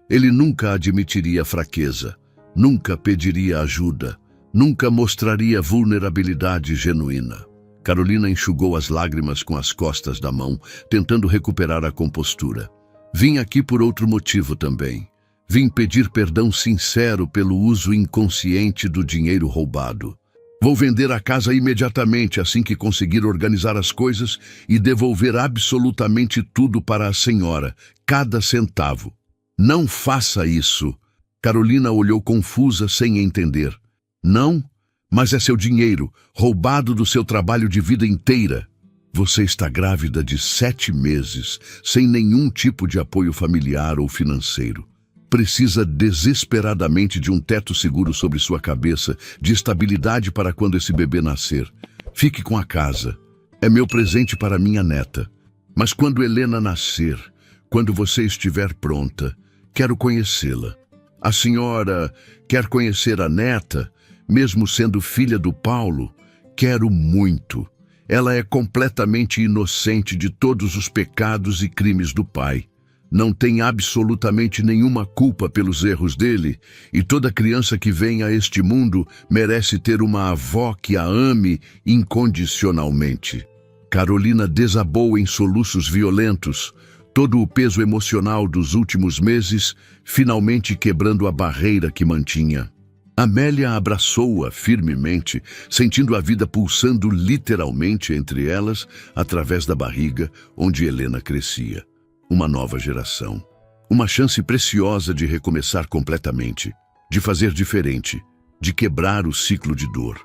Ele nunca admitiria fraqueza, nunca pediria ajuda, nunca mostraria vulnerabilidade genuína. Carolina enxugou as lágrimas com as costas da mão, tentando recuperar a compostura. Vim aqui por outro motivo também. Vim pedir perdão sincero pelo uso inconsciente do dinheiro roubado. Vou vender a casa imediatamente assim que conseguir organizar as coisas e devolver absolutamente tudo para a senhora, cada centavo. Não faça isso. Carolina olhou confusa sem entender. Não? Mas é seu dinheiro, roubado do seu trabalho de vida inteira. Você está grávida de 7 meses, sem nenhum tipo de apoio familiar ou financeiro. Precisa desesperadamente de um teto seguro sobre sua cabeça, de estabilidade para quando esse bebê nascer. Fique com a casa. É meu presente para minha neta. Mas quando Helena nascer, quando você estiver pronta, quero conhecê-la. A senhora quer conhecer a neta? Mesmo sendo filha do Paulo, quero muito. Ela é completamente inocente de todos os pecados e crimes do pai. Não tem absolutamente nenhuma culpa pelos erros dele, e toda criança que vem a este mundo merece ter uma avó que a ame incondicionalmente. Carolina desabou em soluços violentos, todo o peso emocional dos últimos meses finalmente quebrando a barreira que mantinha. Amélia abraçou-a firmemente, sentindo a vida pulsando literalmente entre elas, através da barriga onde Helena crescia. Uma nova geração. Uma chance preciosa de recomeçar completamente, de fazer diferente, de quebrar o ciclo de dor.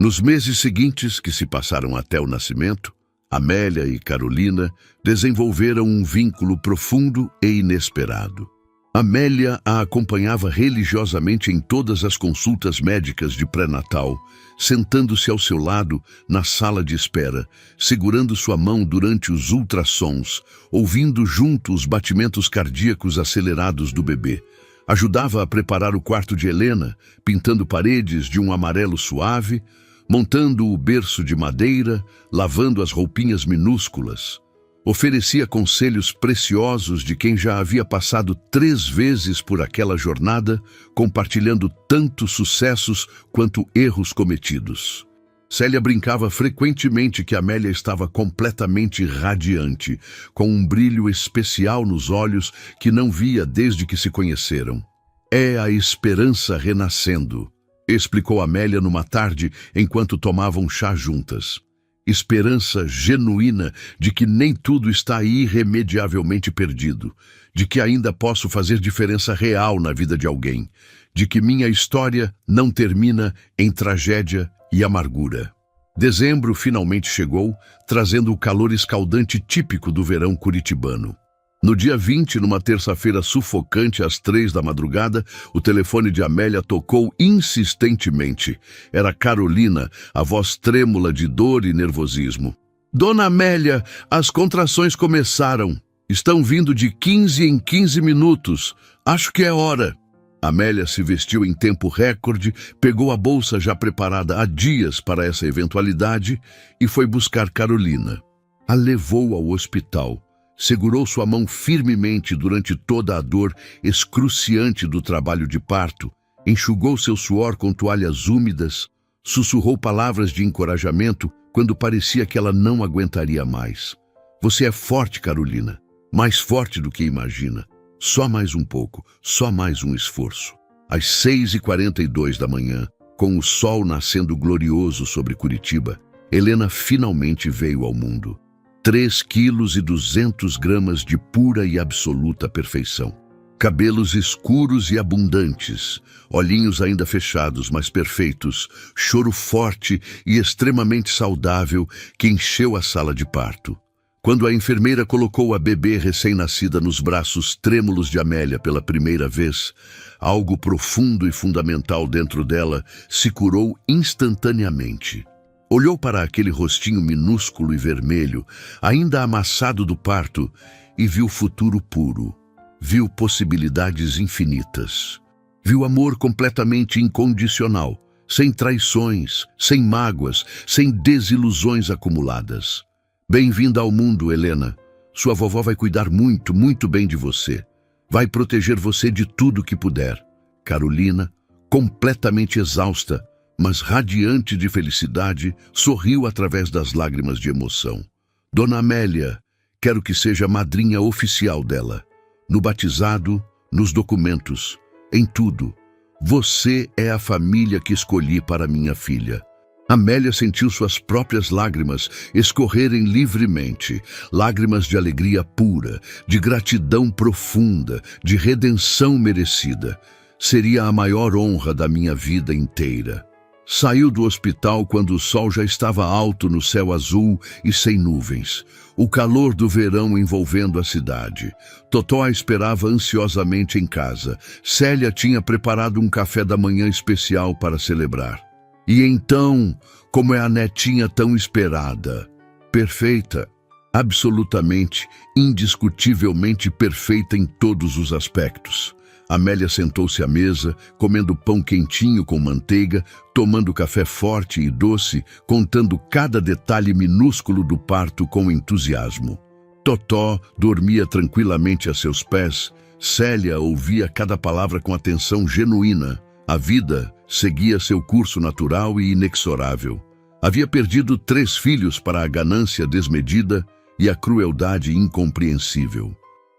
Nos meses seguintes, que se passaram até o nascimento, Amélia e Carolina desenvolveram um vínculo profundo e inesperado. Amélia a acompanhava religiosamente em todas as consultas médicas de pré-natal, sentando-se ao seu lado na sala de espera, segurando sua mão durante os ultrassons, ouvindo junto os batimentos cardíacos acelerados do bebê. Ajudava a preparar o quarto de Helena, pintando paredes de um amarelo suave, montando o berço de madeira, lavando as roupinhas minúsculas. Oferecia conselhos preciosos de quem já havia passado 3 vezes por aquela jornada, compartilhando tanto sucessos quanto erros cometidos. Célia brincava frequentemente que Amélia estava completamente radiante, com um brilho especial nos olhos que não via desde que se conheceram. É a esperança renascendo, explicou Amélia numa tarde enquanto tomavam chá juntas. Esperança genuína de que nem tudo está irremediavelmente perdido, de que ainda posso fazer diferença real na vida de alguém, de que minha história não termina em tragédia e amargura. Dezembro finalmente chegou, trazendo o calor escaldante típico do verão curitibano. No dia 20, numa terça-feira sufocante, às 3 da madrugada, o telefone de Amélia tocou insistentemente. Era Carolina, a voz trêmula de dor e nervosismo. Dona Amélia, as contrações começaram. Estão vindo de 15 em 15 minutos. Acho que é hora. Amélia se vestiu em tempo recorde, pegou a bolsa já preparada há dias para essa eventualidade e foi buscar Carolina. A levou ao hospital. Segurou sua mão firmemente durante toda a dor excruciante do trabalho de parto, enxugou seu suor com toalhas úmidas, sussurrou palavras de encorajamento quando parecia que ela não aguentaria mais. Você é forte, Carolina, mais forte do que imagina. Só mais um pouco, só mais um esforço. Às 6h42 da manhã, com o sol nascendo glorioso sobre Curitiba, Helena finalmente veio ao mundo. 3,2 kg de pura e absoluta perfeição. Cabelos escuros e abundantes, olhinhos ainda fechados, mas perfeitos, choro forte e extremamente saudável que encheu a sala de parto. Quando a enfermeira colocou a bebê recém-nascida nos braços trêmulos de Amélia pela primeira vez, algo profundo e fundamental dentro dela se curou instantaneamente. Olhou para aquele rostinho minúsculo e vermelho, ainda amassado do parto, e viu futuro puro. Viu possibilidades infinitas. Viu amor completamente incondicional, sem traições, sem mágoas, sem desilusões acumuladas. Bem-vinda ao mundo, Helena. Sua vovó vai cuidar muito, muito bem de você. Vai proteger você de tudo que puder. Carolina, completamente exausta, mas radiante de felicidade, sorriu através das lágrimas de emoção. Dona Amélia, quero que seja a madrinha oficial dela. No batizado, nos documentos, em tudo. Você é a família que escolhi para minha filha. Amélia sentiu suas próprias lágrimas escorrerem livremente, lágrimas de alegria pura, de gratidão profunda, de redenção merecida. Seria a maior honra da minha vida inteira. Saiu do hospital quando o sol já estava alto no céu azul e sem nuvens. O calor do verão envolvendo a cidade. Totó a esperava ansiosamente em casa. Célia tinha preparado um café da manhã especial para celebrar. E então, como é a netinha tão esperada? Perfeita, absolutamente, indiscutivelmente perfeita em todos os aspectos. Amélia sentou-se à mesa, comendo pão quentinho com manteiga, tomando café forte e doce, contando cada detalhe minúsculo do parto com entusiasmo. Totó dormia tranquilamente a seus pés. Célia ouvia cada palavra com atenção genuína. A vida seguia seu curso natural e inexorável. Havia perdido 3 filhos para a ganância desmedida e a crueldade incompreensível.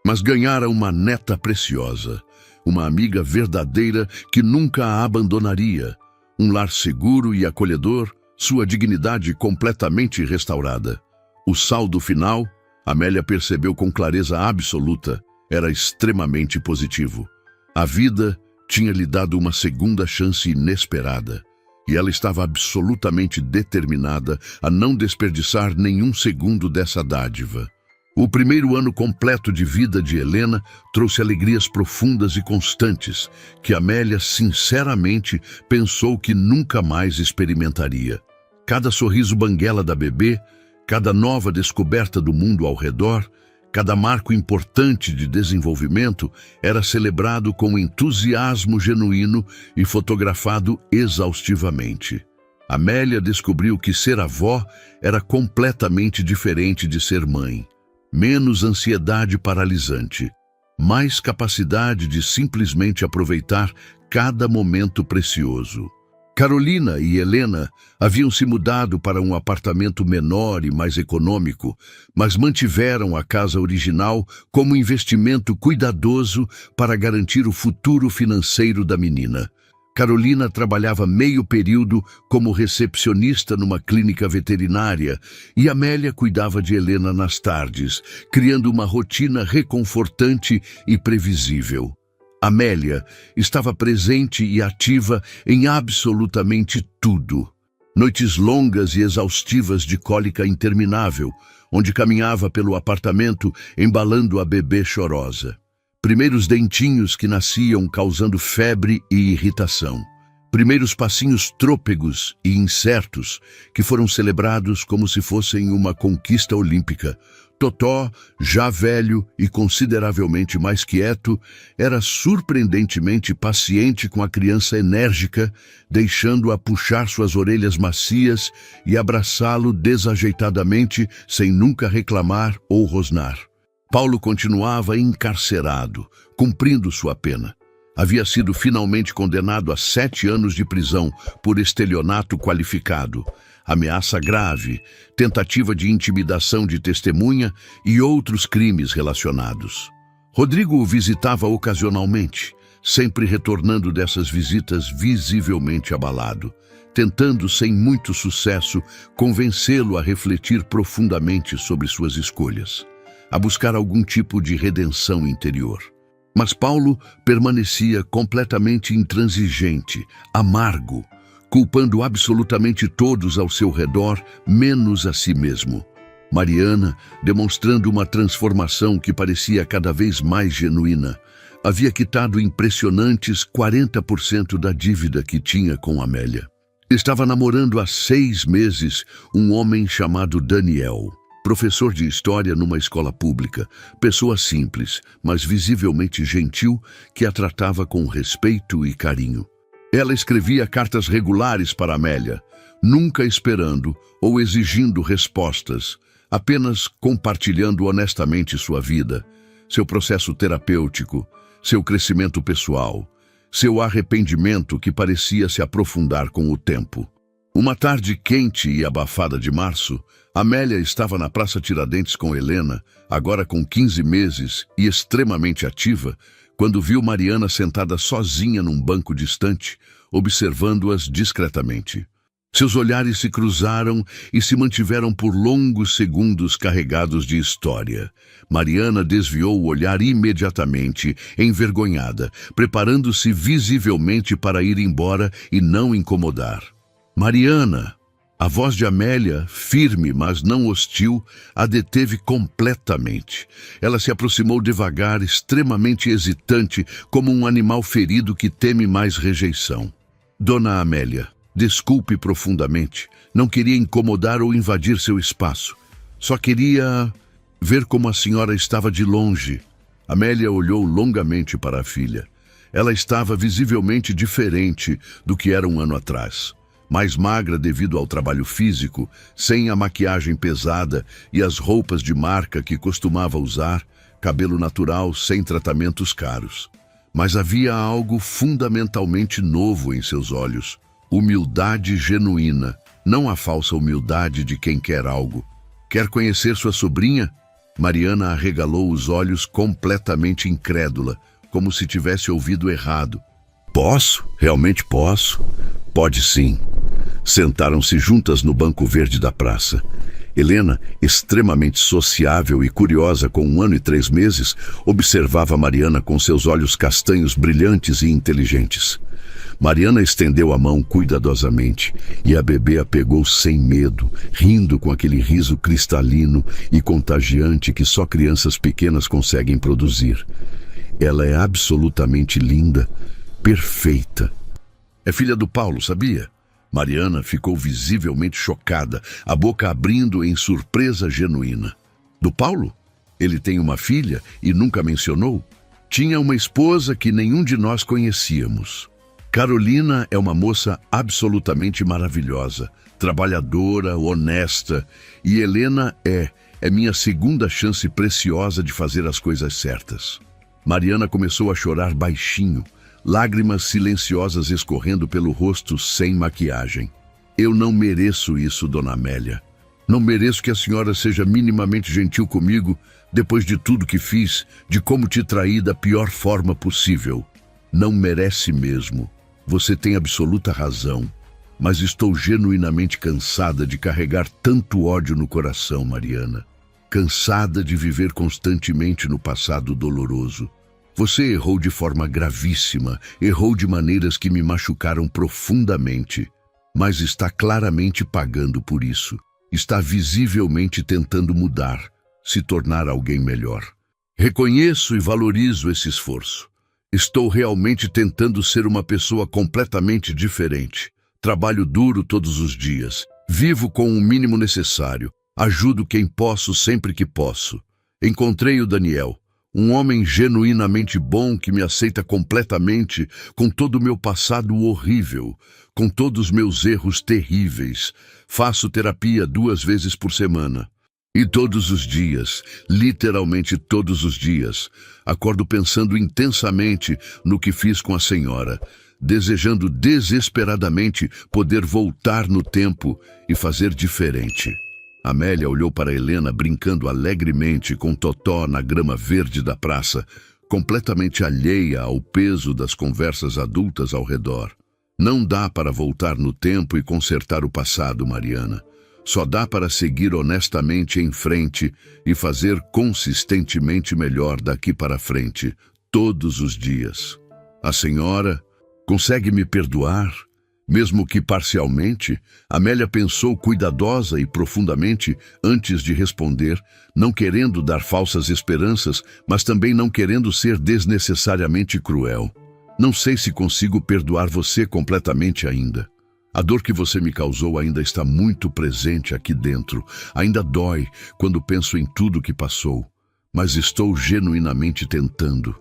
Mas ganhara uma neta preciosa. Uma amiga verdadeira que nunca a abandonaria, um lar seguro e acolhedor, sua dignidade completamente restaurada. O saldo final, Amélia percebeu com clareza absoluta, era extremamente positivo. A vida tinha lhe dado uma segunda chance inesperada, e ela estava absolutamente determinada a não desperdiçar nenhum segundo dessa dádiva. O primeiro ano completo de vida de Helena trouxe alegrias profundas e constantes, que Amélia sinceramente pensou que nunca mais experimentaria. Cada sorriso banguela da bebê, cada nova descoberta do mundo ao redor, cada marco importante de desenvolvimento era celebrado com entusiasmo genuíno e fotografado exaustivamente. Amélia descobriu que ser avó era completamente diferente de ser mãe. Menos ansiedade paralisante, mais capacidade de simplesmente aproveitar cada momento precioso. Carolina e Helena haviam se mudado para um apartamento menor e mais econômico, mas mantiveram a casa original como investimento cuidadoso para garantir o futuro financeiro da menina. Carolina trabalhava meio período como recepcionista numa clínica veterinária e Amélia cuidava de Helena nas tardes, criando uma rotina reconfortante e previsível. Amélia estava presente e ativa em absolutamente tudo. Noites longas e exaustivas de cólica interminável, onde caminhava pelo apartamento embalando a bebê chorosa. Primeiros dentinhos que nasciam causando febre e irritação. Primeiros passinhos trôpegos e incertos que foram celebrados como se fossem uma conquista olímpica. Totó, já velho e consideravelmente mais quieto, era surpreendentemente paciente com a criança enérgica, deixando-a puxar suas orelhas macias e abraçá-lo desajeitadamente, sem nunca reclamar ou rosnar. Paulo continuava encarcerado, cumprindo sua pena. Havia sido finalmente condenado a 7 anos de prisão por estelionato qualificado, ameaça grave, tentativa de intimidação de testemunha e outros crimes relacionados. Rodrigo o visitava ocasionalmente, sempre retornando dessas visitas visivelmente abalado, tentando sem muito sucesso convencê-lo a refletir profundamente sobre suas escolhas, a buscar algum tipo de redenção interior. Mas Paulo permanecia completamente intransigente, amargo, culpando absolutamente todos ao seu redor, menos a si mesmo. Mariana, demonstrando uma transformação que parecia cada vez mais genuína, havia quitado impressionantes 40% da dívida que tinha com Amélia. Estava namorando há 6 meses um homem chamado Daniel, professor de história numa escola pública, pessoa simples, mas visivelmente gentil, que a tratava com respeito e carinho. Ela escrevia cartas regulares para Amélia, nunca esperando ou exigindo respostas, apenas compartilhando honestamente sua vida, seu processo terapêutico, seu crescimento pessoal, seu arrependimento que parecia se aprofundar com o tempo. Uma tarde quente e abafada de março, Amélia estava na Praça Tiradentes com Helena, agora com 15 meses e extremamente ativa, quando viu Mariana sentada sozinha num banco distante, observando-as discretamente. Seus olhares se cruzaram e se mantiveram por longos segundos carregados de história. Mariana desviou o olhar imediatamente, envergonhada, preparando-se visivelmente para ir embora e não incomodar. Mariana! A voz de Amélia, firme, mas não hostil, a deteve completamente. Ela se aproximou devagar, extremamente hesitante, como um animal ferido que teme mais rejeição. Dona Amélia, desculpe profundamente. Não queria incomodar ou invadir seu espaço. Só queria ver como a senhora estava de longe. Amélia olhou longamente para a filha. Ela estava visivelmente diferente do que era um ano atrás. Mais magra devido ao trabalho físico, sem a maquiagem pesada e as roupas de marca que costumava usar, cabelo natural sem tratamentos caros. Mas havia algo fundamentalmente novo em seus olhos, humildade genuína, não a falsa humildade de quem quer algo. Quer conhecer sua sobrinha? Mariana arregalou os olhos completamente incrédula, como se tivesse ouvido errado. Posso? Realmente posso? Pode sim. Sentaram-se juntas no banco verde da praça. Helena, extremamente sociável e curiosa com 1 ano e 3 meses, observava Mariana com seus olhos castanhos brilhantes e inteligentes. Mariana estendeu a mão cuidadosamente e a bebê a pegou sem medo, rindo com aquele riso cristalino e contagiante que só crianças pequenas conseguem produzir. Ela é absolutamente linda, perfeita. É filha do Paulo, sabia? Mariana ficou visivelmente chocada, a boca abrindo em surpresa genuína. Do Paulo? Ele tem uma filha e nunca mencionou? Tinha uma esposa que nenhum de nós conhecíamos. Carolina é uma moça absolutamente maravilhosa, trabalhadora, honesta, e Helena é minha segunda chance preciosa de fazer as coisas certas. Mariana começou a chorar baixinho, lágrimas silenciosas escorrendo pelo rosto sem maquiagem. Eu não mereço isso, Dona Amélia. Não mereço que a senhora seja minimamente gentil comigo depois de tudo que fiz, de como te traí da pior forma possível. Não merece mesmo. Você tem absoluta razão. Mas estou genuinamente cansada de carregar tanto ódio no coração, Mariana. Cansada de viver constantemente no passado doloroso. Você errou de forma gravíssima, errou de maneiras que me machucaram profundamente. mas está claramente pagando por isso. Está visivelmente tentando mudar, se tornar alguém melhor. Reconheço e valorizo esse esforço. Estou realmente tentando ser uma pessoa completamente diferente. Trabalho duro todos os dias. Vivo com o mínimo necessário. Ajudo quem posso sempre que posso. Encontrei o Daniel, um homem genuinamente bom que me aceita completamente, com todo o meu passado horrível, com todos os meus erros terríveis. Faço terapia 2 vezes por semana. E todos os dias, literalmente todos os dias, acordo pensando intensamente no que fiz com a senhora, desejando desesperadamente poder voltar no tempo e fazer diferente. Amélia olhou para Helena brincando alegremente com Totó na grama verde da praça, completamente alheia ao peso das conversas adultas ao redor. Não dá para voltar no tempo e consertar o passado, Mariana. Só dá para seguir honestamente em frente e fazer consistentemente melhor daqui para frente, todos os dias. A senhora consegue me perdoar? Mesmo que parcialmente? Amélia pensou cuidadosa e profundamente antes de responder, não querendo dar falsas esperanças, mas também não querendo ser desnecessariamente cruel. Não sei se consigo perdoar você completamente ainda. A dor que você me causou ainda está muito presente aqui dentro. Ainda dói quando penso em tudo que passou. Mas estou genuinamente tentando.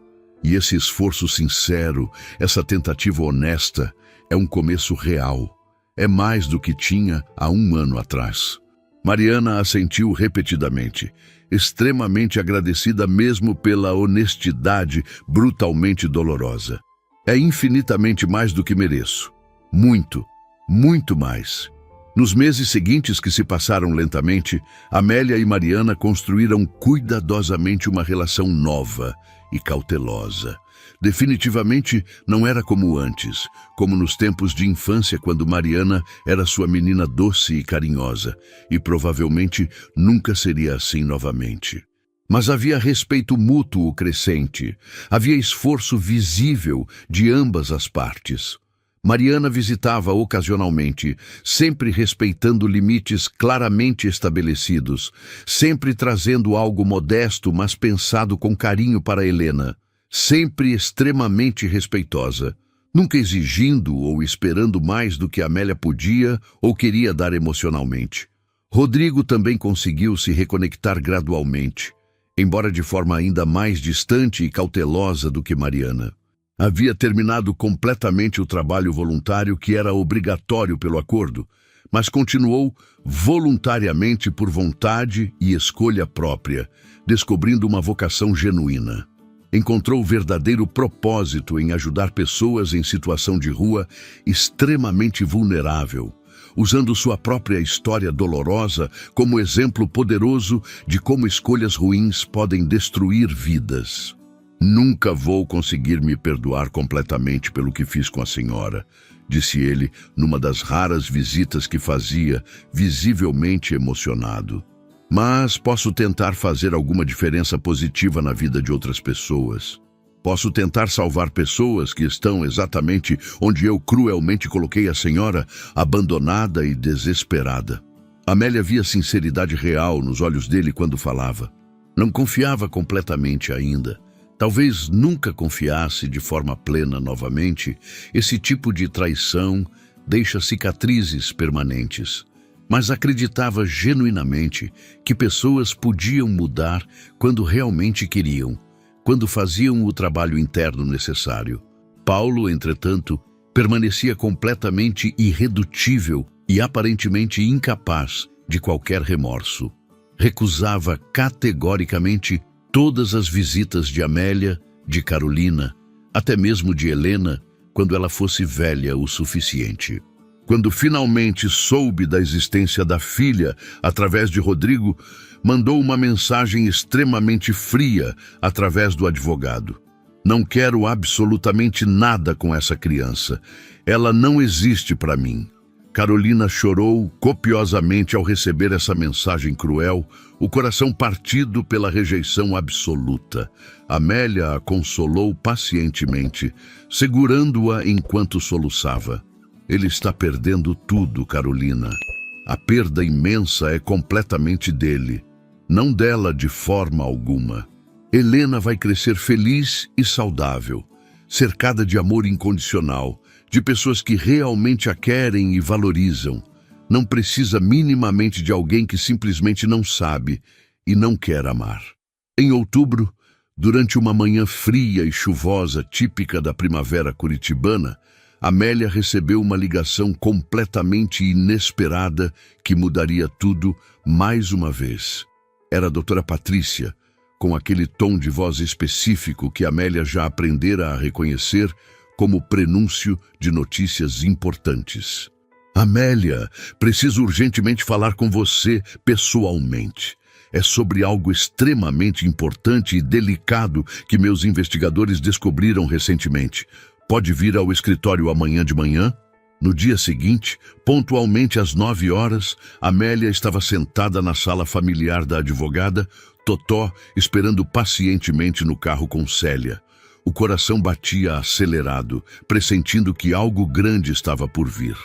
E esse esforço sincero, essa tentativa honesta, é um começo real. É mais do que tinha há 1 ano atrás. Mariana assentiu repetidamente, extremamente agradecida mesmo pela honestidade brutalmente dolorosa. É infinitamente mais do que mereço. Muito. Muito mais. Nos meses seguintes que se passaram lentamente, Amélia e Mariana construíram cuidadosamente uma relação nova e cautelosa. Definitivamente não era como antes, como nos tempos de infância quando Mariana era sua menina doce e carinhosa, e provavelmente nunca seria assim novamente. Mas havia respeito mútuo crescente, havia esforço visível de ambas as partes. Mariana visitava ocasionalmente, sempre respeitando limites claramente estabelecidos, sempre trazendo algo modesto, mas pensado com carinho para Helena, sempre extremamente respeitosa, nunca exigindo ou esperando mais do que Amélia podia ou queria dar emocionalmente. Rodrigo também conseguiu se reconectar gradualmente, embora de forma ainda mais distante e cautelosa do que Mariana. Havia terminado completamente o trabalho voluntário que era obrigatório pelo acordo, mas continuou voluntariamente por vontade e escolha própria, descobrindo uma vocação genuína. Encontrou verdadeiro propósito em ajudar pessoas em situação de rua extremamente vulnerável, usando sua própria história dolorosa como exemplo poderoso de como escolhas ruins podem destruir vidas. Nunca vou conseguir me perdoar completamente pelo que fiz com a senhora, disse ele numa das raras visitas que fazia, visivelmente emocionado. Mas posso tentar fazer alguma diferença positiva na vida de outras pessoas. Posso tentar salvar pessoas que estão exatamente onde eu cruelmente coloquei a senhora, abandonada e desesperada. Amélia via sinceridade real nos olhos dele quando falava. Não confiava completamente ainda. Talvez nunca confiasse de forma plena novamente. Esse tipo de traição deixa cicatrizes permanentes. Mas acreditava genuinamente que pessoas podiam mudar quando realmente queriam, quando faziam o trabalho interno necessário. Paulo, entretanto, permanecia completamente irredutível e aparentemente incapaz de qualquer remorso. Recusava categoricamente todas as visitas de Amélia, de Carolina, até mesmo de Helena, quando ela fosse velha o suficiente. Quando finalmente soube da existência da filha através de Rodrigo, mandou uma mensagem extremamente fria através do advogado. Não quero absolutamente nada com essa criança. Ela não existe para mim. Carolina chorou copiosamente ao receber essa mensagem cruel, o coração partido pela rejeição absoluta. Amélia a consolou pacientemente, segurando-a enquanto soluçava. Ele está perdendo tudo, Carolina. A perda imensa é completamente dele, não dela de forma alguma. Helena vai crescer feliz e saudável, cercada de amor incondicional, de pessoas que realmente a querem e valorizam. Não precisa minimamente de alguém que simplesmente não sabe e não quer amar. Em outubro, durante uma manhã fria e chuvosa típica da primavera curitibana, Amélia recebeu uma ligação completamente inesperada que mudaria tudo mais uma vez. Era a doutora Patrícia, com aquele tom de voz específico que Amélia já aprendera a reconhecer como prenúncio de notícias importantes. Amélia, preciso urgentemente falar com você pessoalmente. É sobre algo extremamente importante e delicado que meus investigadores descobriram recentemente. Pode vir ao escritório amanhã de manhã? No dia seguinte, pontualmente às 9 horas, Amélia estava sentada na sala familiar da advogada, Totó, esperando pacientemente no carro com Célia. O coração batia acelerado, pressentindo que algo grande estava por vir.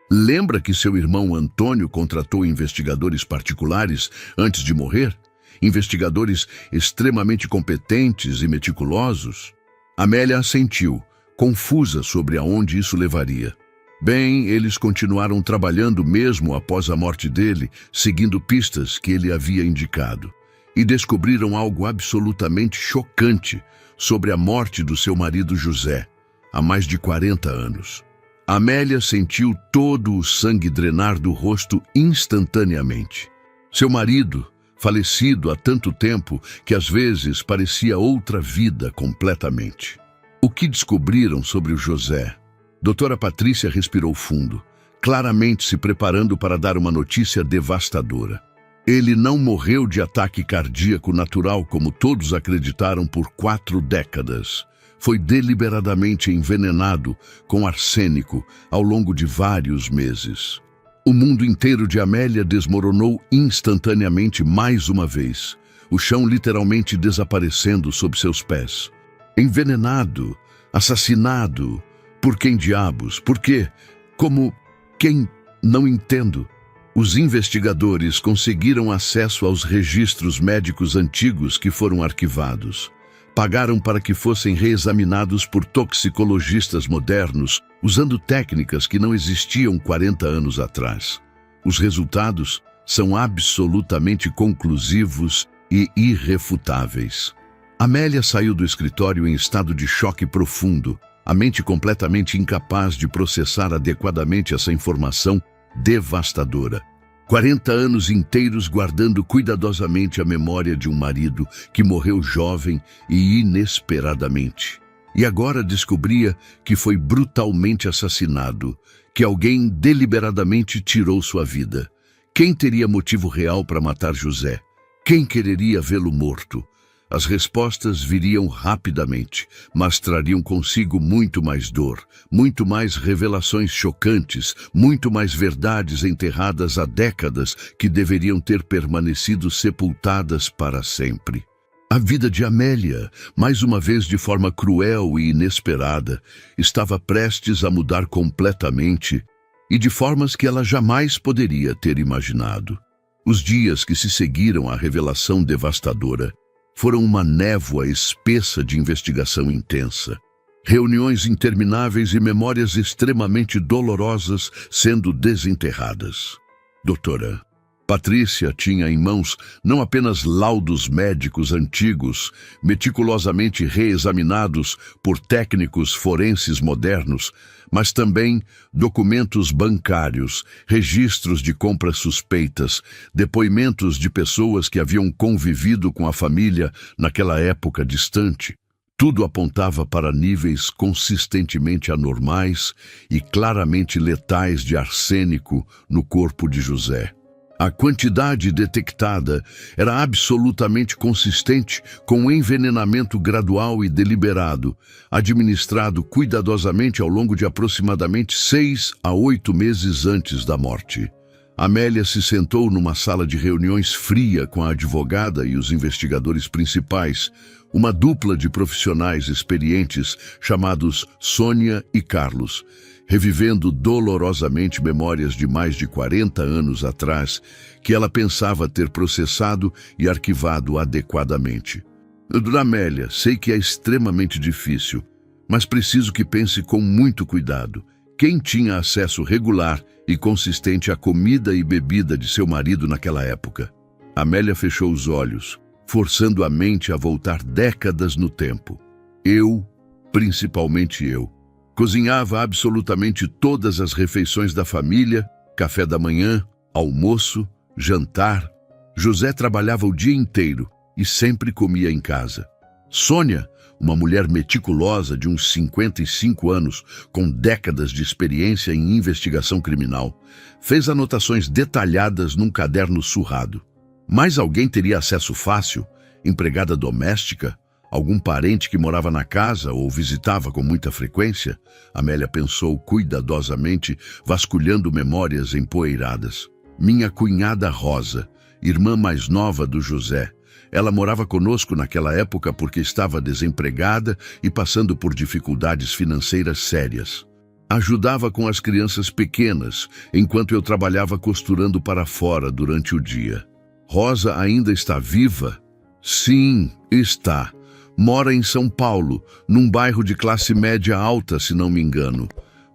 Lembra que seu irmão Antônio contratou investigadores particulares antes de morrer? Investigadores extremamente competentes e meticulosos? Amélia assentiu, confusa sobre aonde isso levaria. Bem, eles continuaram trabalhando mesmo após a morte dele, seguindo pistas que ele havia indicado. E descobriram algo absolutamente chocante sobre a morte do seu marido José, há mais de 40 anos. Amélia sentiu todo o sangue drenar do rosto instantaneamente. Seu marido, falecido há tanto tempo que às vezes parecia outra vida completamente. O que descobriram sobre o José? Doutora Patrícia respirou fundo, claramente se preparando para dar uma notícia devastadora. Ele não morreu de ataque cardíaco natural como todos acreditaram por 4 décadas. Foi deliberadamente envenenado com arsênico ao longo de vários meses. O mundo inteiro de Amélia desmoronou instantaneamente mais uma vez, o chão literalmente desaparecendo sob seus pés. Envenenado, assassinado, por quem diabos? Por quê? Como? Quem? Não entendo. Os investigadores conseguiram acesso aos registros médicos antigos que foram arquivados. Pagaram para que fossem reexaminados por toxicologistas modernos, usando técnicas que não existiam 40 anos atrás. Os resultados são absolutamente conclusivos e irrefutáveis. Amélia saiu do escritório em estado de choque profundo, a mente completamente incapaz de processar adequadamente essa informação devastadora. 40 anos inteiros guardando cuidadosamente a memória de um marido que morreu jovem e inesperadamente. E agora descobria que foi brutalmente assassinado, que alguém deliberadamente tirou sua vida. Quem teria motivo real para matar José? Quem quereria vê-lo morto? As respostas viriam rapidamente, mas trariam consigo muito mais dor, muito mais revelações chocantes, muito mais verdades enterradas há décadas que deveriam ter permanecido sepultadas para sempre. A vida de Amélia, mais uma vez de forma cruel e inesperada, estava prestes a mudar completamente e de formas que ela jamais poderia ter imaginado. Os dias que se seguiram à revelação devastadora foram uma névoa espessa de investigação intensa. Reuniões intermináveis e memórias extremamente dolorosas sendo desenterradas. Doutora Patrícia tinha em mãos não apenas laudos médicos antigos, meticulosamente reexaminados por técnicos forenses modernos, mas também documentos bancários, registros de compras suspeitas, depoimentos de pessoas que haviam convivido com a família naquela época distante. Tudo apontava para níveis consistentemente anormais e claramente letais de arsênico no corpo de José. A quantidade detectada era absolutamente consistente com o envenenamento gradual e deliberado, administrado cuidadosamente ao longo de aproximadamente 6 a 8 meses antes da morte. Amélia se sentou numa sala de reuniões fria com a advogada e os investigadores principais, uma dupla de profissionais experientes chamados Sônia e Carlos, revivendo dolorosamente memórias de mais de 40 anos atrás que ela pensava ter processado e arquivado adequadamente. Dona Amélia, sei que é extremamente difícil, mas preciso que pense com muito cuidado. Quem tinha acesso regular e consistente à comida e bebida de seu marido naquela época? Amélia fechou os olhos, forçando a mente a voltar décadas no tempo. Eu, principalmente eu, cozinhava absolutamente todas as refeições da família, café da manhã, almoço, jantar. José trabalhava o dia inteiro e sempre comia em casa. Sônia, uma mulher meticulosa de uns 55 anos, com décadas de experiência em investigação criminal, fez anotações detalhadas num caderno surrado. Mais alguém teria acesso fácil? Empregada doméstica? Algum parente que morava na casa ou visitava com muita frequência? Amélia pensou cuidadosamente, vasculhando memórias empoeiradas. Minha cunhada Rosa, irmã mais nova do José. Ela morava conosco naquela época porque estava desempregada e passando por dificuldades financeiras sérias. Ajudava com as crianças pequenas, enquanto eu trabalhava costurando para fora durante o dia. Rosa ainda está viva? Sim, está. Mora em São Paulo, num bairro de classe média alta, se não me engano.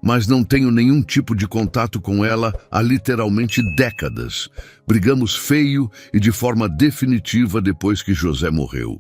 Mas não tenho nenhum tipo de contato com ela há literalmente décadas. Brigamos feio e de forma definitiva depois que José morreu.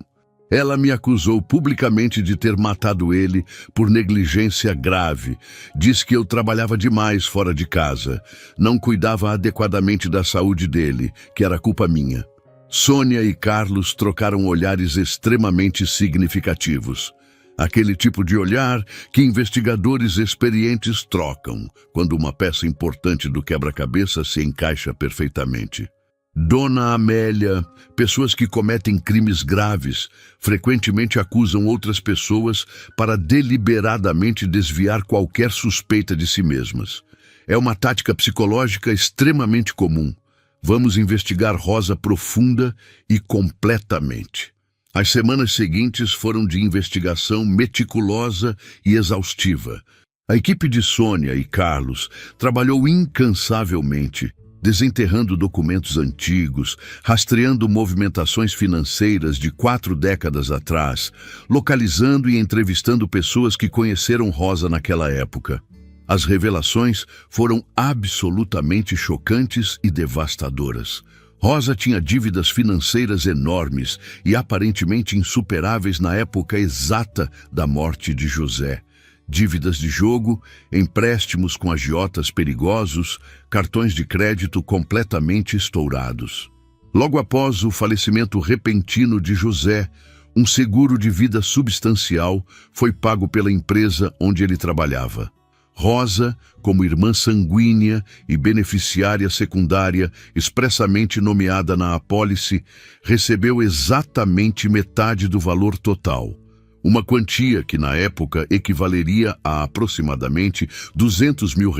Ela me acusou publicamente de ter matado ele por negligência grave. Diz que eu trabalhava demais fora de casa, não cuidava adequadamente da saúde dele, que era culpa minha. Sônia e Carlos trocaram olhares extremamente significativos. Aquele tipo de olhar que investigadores experientes trocam quando uma peça importante do quebra-cabeça se encaixa perfeitamente. Dona Amélia, pessoas que cometem crimes graves frequentemente acusam outras pessoas para deliberadamente desviar qualquer suspeita de si mesmas. É uma tática psicológica extremamente comum. Vamos investigar Rosa profunda e completamente. As semanas seguintes foram de investigação meticulosa e exaustiva. A equipe de Sônia e Carlos trabalhou incansavelmente, desenterrando documentos antigos, rastreando movimentações financeiras de 4 décadas atrás, localizando e entrevistando pessoas que conheceram Rosa naquela época. As revelações foram absolutamente chocantes e devastadoras. Rosa tinha dívidas financeiras enormes e aparentemente insuperáveis na época exata da morte de José. Dívidas de jogo, empréstimos com agiotas perigosos, cartões de crédito completamente estourados. Logo após o falecimento repentino de José, um seguro de vida substancial foi pago pela empresa onde ele trabalhava. Rosa, como irmã sanguínea e beneficiária secundária expressamente nomeada na apólice, recebeu exatamente metade do valor total. Uma quantia que na época equivaleria a aproximadamente R$200 mil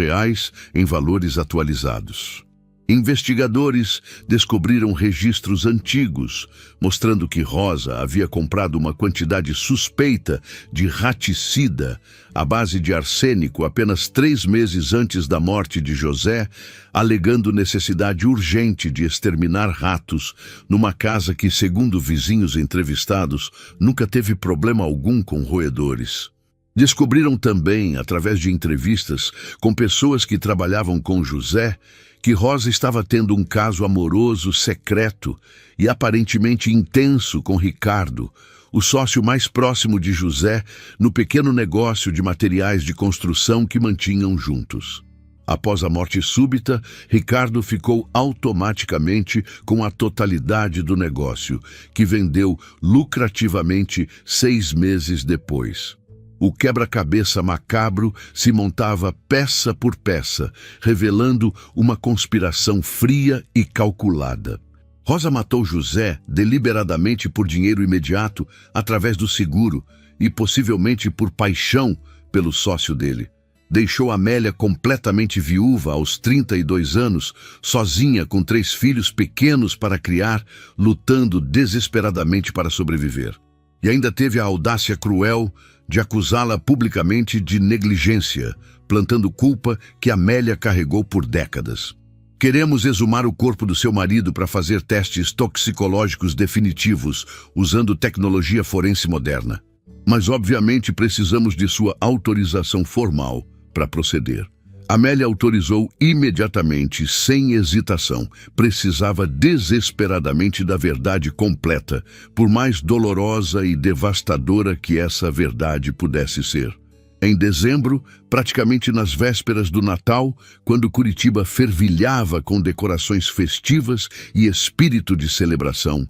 em valores atualizados. Investigadores descobriram registros antigos, mostrando que Rosa havia comprado uma quantidade suspeita de raticida à base de arsênico apenas 3 meses antes da morte de José, alegando necessidade urgente de exterminar ratos numa casa que, segundo vizinhos entrevistados, nunca teve problema algum com roedores. Descobriram também, através de entrevistas com pessoas que trabalhavam com José, que Rosa estava tendo um caso amoroso secreto e aparentemente intenso com Ricardo, o sócio mais próximo de José, no pequeno negócio de materiais de construção que mantinham juntos. Após a morte súbita, Ricardo ficou automaticamente com a totalidade do negócio, que vendeu lucrativamente 6 meses depois. O quebra-cabeça macabro se montava peça por peça, revelando uma conspiração fria e calculada. Rosa matou José deliberadamente por dinheiro imediato, através do seguro, e possivelmente por paixão pelo sócio dele. Deixou Amélia completamente viúva aos 32 anos, sozinha com 3 filhos pequenos para criar, lutando desesperadamente para sobreviver. E ainda teve a audácia cruel de acusá-la publicamente de negligência, plantando culpa que Amélia carregou por décadas. Queremos exumar o corpo do seu marido para fazer testes toxicológicos definitivos, usando tecnologia forense moderna. Mas, obviamente, precisamos de sua autorização formal para proceder. Amélia autorizou imediatamente, sem hesitação. Precisava desesperadamente da verdade completa, por mais dolorosa e devastadora que essa verdade pudesse ser. Em dezembro, praticamente nas vésperas do Natal, quando Curitiba fervilhava com decorações festivas e espírito de celebração,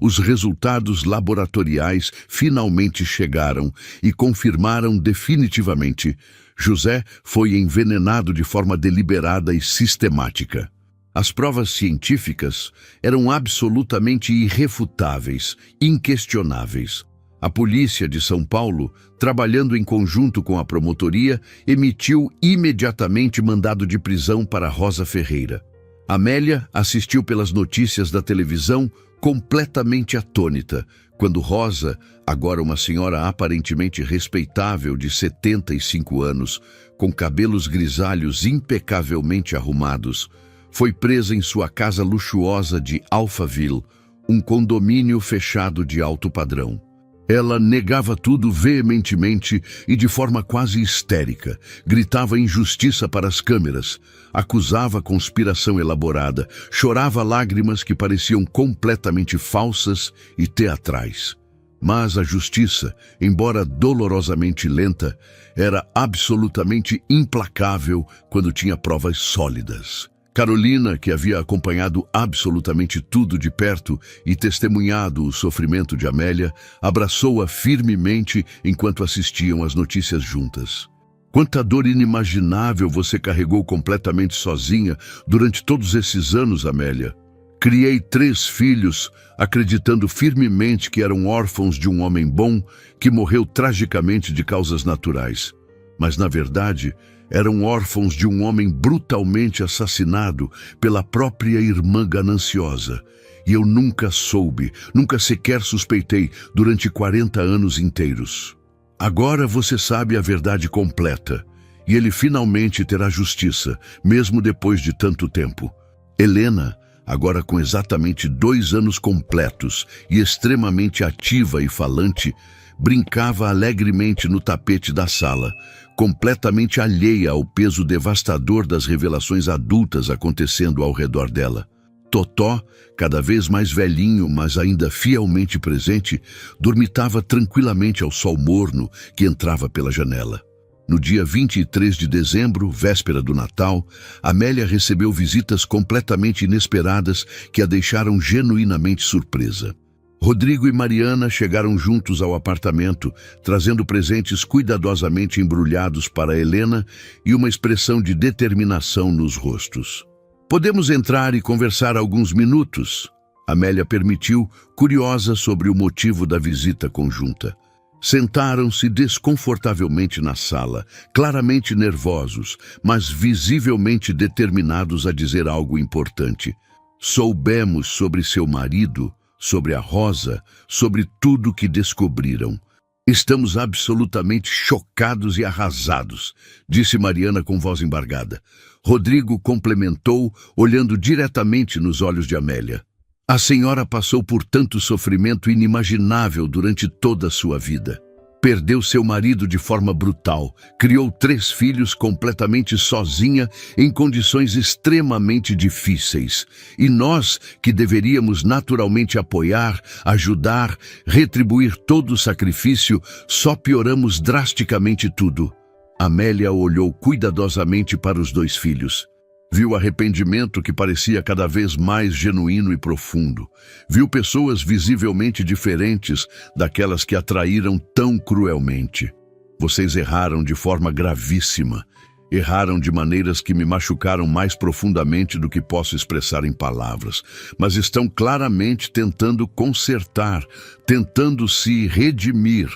os resultados laboratoriais finalmente chegaram e confirmaram definitivamente: José foi envenenado de forma deliberada e sistemática. As provas científicas eram absolutamente irrefutáveis, inquestionáveis. A polícia de São Paulo, trabalhando em conjunto com a promotoria, emitiu imediatamente mandado de prisão para Rosa Ferreira. Amélia assistiu pelas notícias da televisão completamente atônita, quando Rosa, agora uma senhora aparentemente respeitável de 75 anos, com cabelos grisalhos impecavelmente arrumados, foi presa em sua casa luxuosa de Alphaville, um condomínio fechado de alto padrão. Ela negava tudo veementemente e de forma quase histérica, gritava injustiça para as câmeras, acusava conspiração elaborada, chorava lágrimas que pareciam completamente falsas e teatrais. Mas a justiça, embora dolorosamente lenta, era absolutamente implacável quando tinha provas sólidas. Carolina, que havia acompanhado absolutamente tudo de perto e testemunhado o sofrimento de Amélia, abraçou-a firmemente enquanto assistiam às notícias juntas. Quanta dor inimaginável você carregou completamente sozinha durante todos esses anos, Amélia. Criei 3 filhos, acreditando firmemente que eram órfãos de um homem bom que morreu tragicamente de causas naturais. Mas, na verdade, eram órfãos de um homem brutalmente assassinado pela própria irmã gananciosa. E eu nunca soube, nunca sequer suspeitei durante 40 anos inteiros. Agora você sabe a verdade completa, e ele finalmente terá justiça, mesmo depois de tanto tempo. Helena, agora com exatamente 2 anos completos e extremamente ativa e falante, brincava alegremente no tapete da sala, completamente alheia ao peso devastador das revelações adultas acontecendo ao redor dela. Totó, cada vez mais velhinho, mas ainda fielmente presente, dormitava tranquilamente ao sol morno que entrava pela janela. No dia 23 de dezembro, véspera do Natal, Amélia recebeu visitas completamente inesperadas que a deixaram genuinamente surpresa. Rodrigo e Mariana chegaram juntos ao apartamento, trazendo presentes cuidadosamente embrulhados para Helena e uma expressão de determinação nos rostos. Podemos entrar e conversar alguns minutos? Amélia permitiu, curiosa sobre o motivo da visita conjunta. Sentaram-se desconfortavelmente na sala, claramente nervosos, mas visivelmente determinados a dizer algo importante. Soubemos sobre seu marido, sobre a Rosa, sobre tudo que descobriram. Estamos absolutamente chocados e arrasados, disse Mariana com voz embargada. Rodrigo complementou, olhando diretamente nos olhos de Amélia. A senhora passou por tanto sofrimento inimaginável durante toda a sua vida. Perdeu seu marido de forma brutal, criou 3 filhos completamente sozinha em condições extremamente difíceis. E nós, que deveríamos naturalmente apoiar, ajudar, retribuir todo o sacrifício, só pioramos drasticamente tudo. Amélia olhou cuidadosamente para os 2 filhos. Viu arrependimento que parecia cada vez mais genuíno e profundo. Viu pessoas visivelmente diferentes daquelas que a traíram tão cruelmente. Vocês erraram de forma gravíssima. Erraram de maneiras que me machucaram mais profundamente do que posso expressar em palavras. Mas estão claramente tentando consertar, tentando se redimir.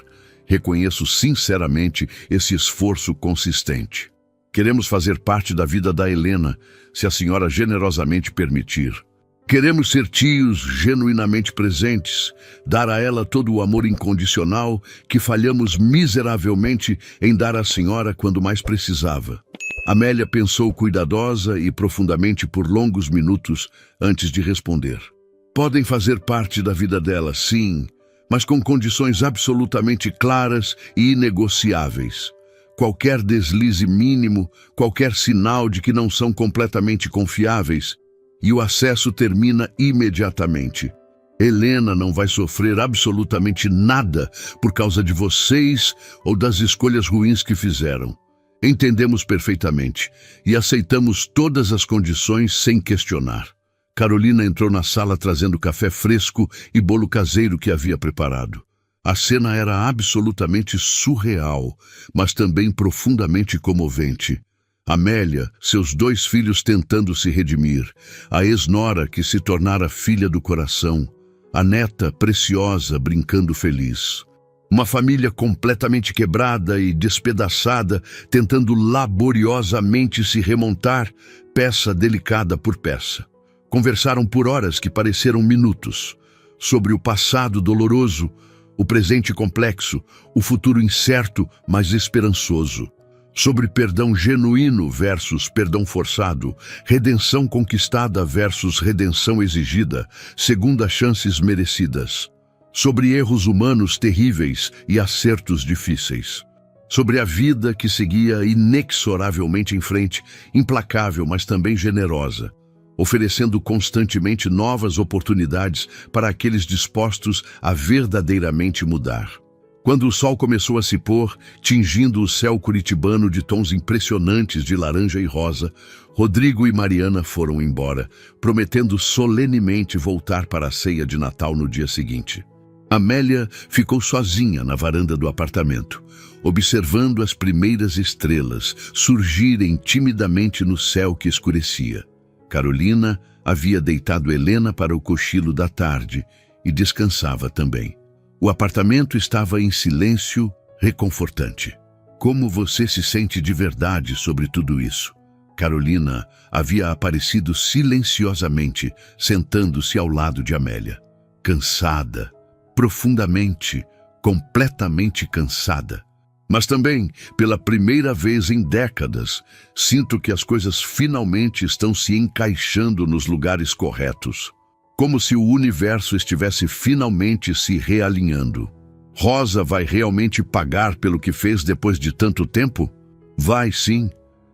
Reconheço sinceramente esse esforço consistente. Queremos fazer parte da vida da Helena, se a senhora generosamente permitir. Queremos ser tios genuinamente presentes, dar a ela todo o amor incondicional que falhamos miseravelmente em dar à senhora quando mais precisava. Amélia pensou cuidadosa e profundamente por longos minutos antes de responder. Podem fazer parte da vida dela, sim, mas com condições absolutamente claras e inegociáveis. Qualquer deslize mínimo, qualquer sinal de que não são completamente confiáveis, e o acesso termina imediatamente. Helena não vai sofrer absolutamente nada por causa de vocês ou das escolhas ruins que fizeram. Entendemos perfeitamente e aceitamos todas as condições sem questionar. Carolina entrou na sala trazendo café fresco e bolo caseiro que havia preparado. A cena era absolutamente surreal, mas também profundamente comovente. Amélia, seus 2 filhos tentando se redimir, a ex-nora que se tornara filha do coração, a neta preciosa brincando feliz. Uma família completamente quebrada e despedaçada, tentando laboriosamente se remontar, peça delicada por peça. Conversaram por horas que pareceram minutos, sobre o passado doloroso, o presente complexo, o futuro incerto, mas esperançoso. Sobre perdão genuíno versus perdão forçado, redenção conquistada versus redenção exigida, segundas chances merecidas. Sobre erros humanos terríveis e acertos difíceis. Sobre a vida que seguia inexoravelmente em frente, implacável, mas também generosa, oferecendo constantemente novas oportunidades para aqueles dispostos a verdadeiramente mudar. Quando o sol começou a se pôr, tingindo o céu curitibano de tons impressionantes de laranja e rosa, Rodrigo e Mariana foram embora, prometendo solenemente voltar para a ceia de Natal no dia seguinte. Amélia ficou sozinha na varanda do apartamento, observando as primeiras estrelas surgirem timidamente no céu que escurecia. Carolina havia deitado Helena para o cochilo da tarde e descansava também. O apartamento estava em silêncio reconfortante. Como você se sente de verdade sobre tudo isso? Carolina havia aparecido silenciosamente, sentando-se ao lado de Amélia. Cansada, profundamente, completamente cansada. Mas também, pela primeira vez em décadas, sinto que as coisas finalmente estão se encaixando nos lugares corretos. Como se o universo estivesse finalmente se realinhando. Rosa vai realmente pagar pelo que fez depois de tanto tempo? Vai sim.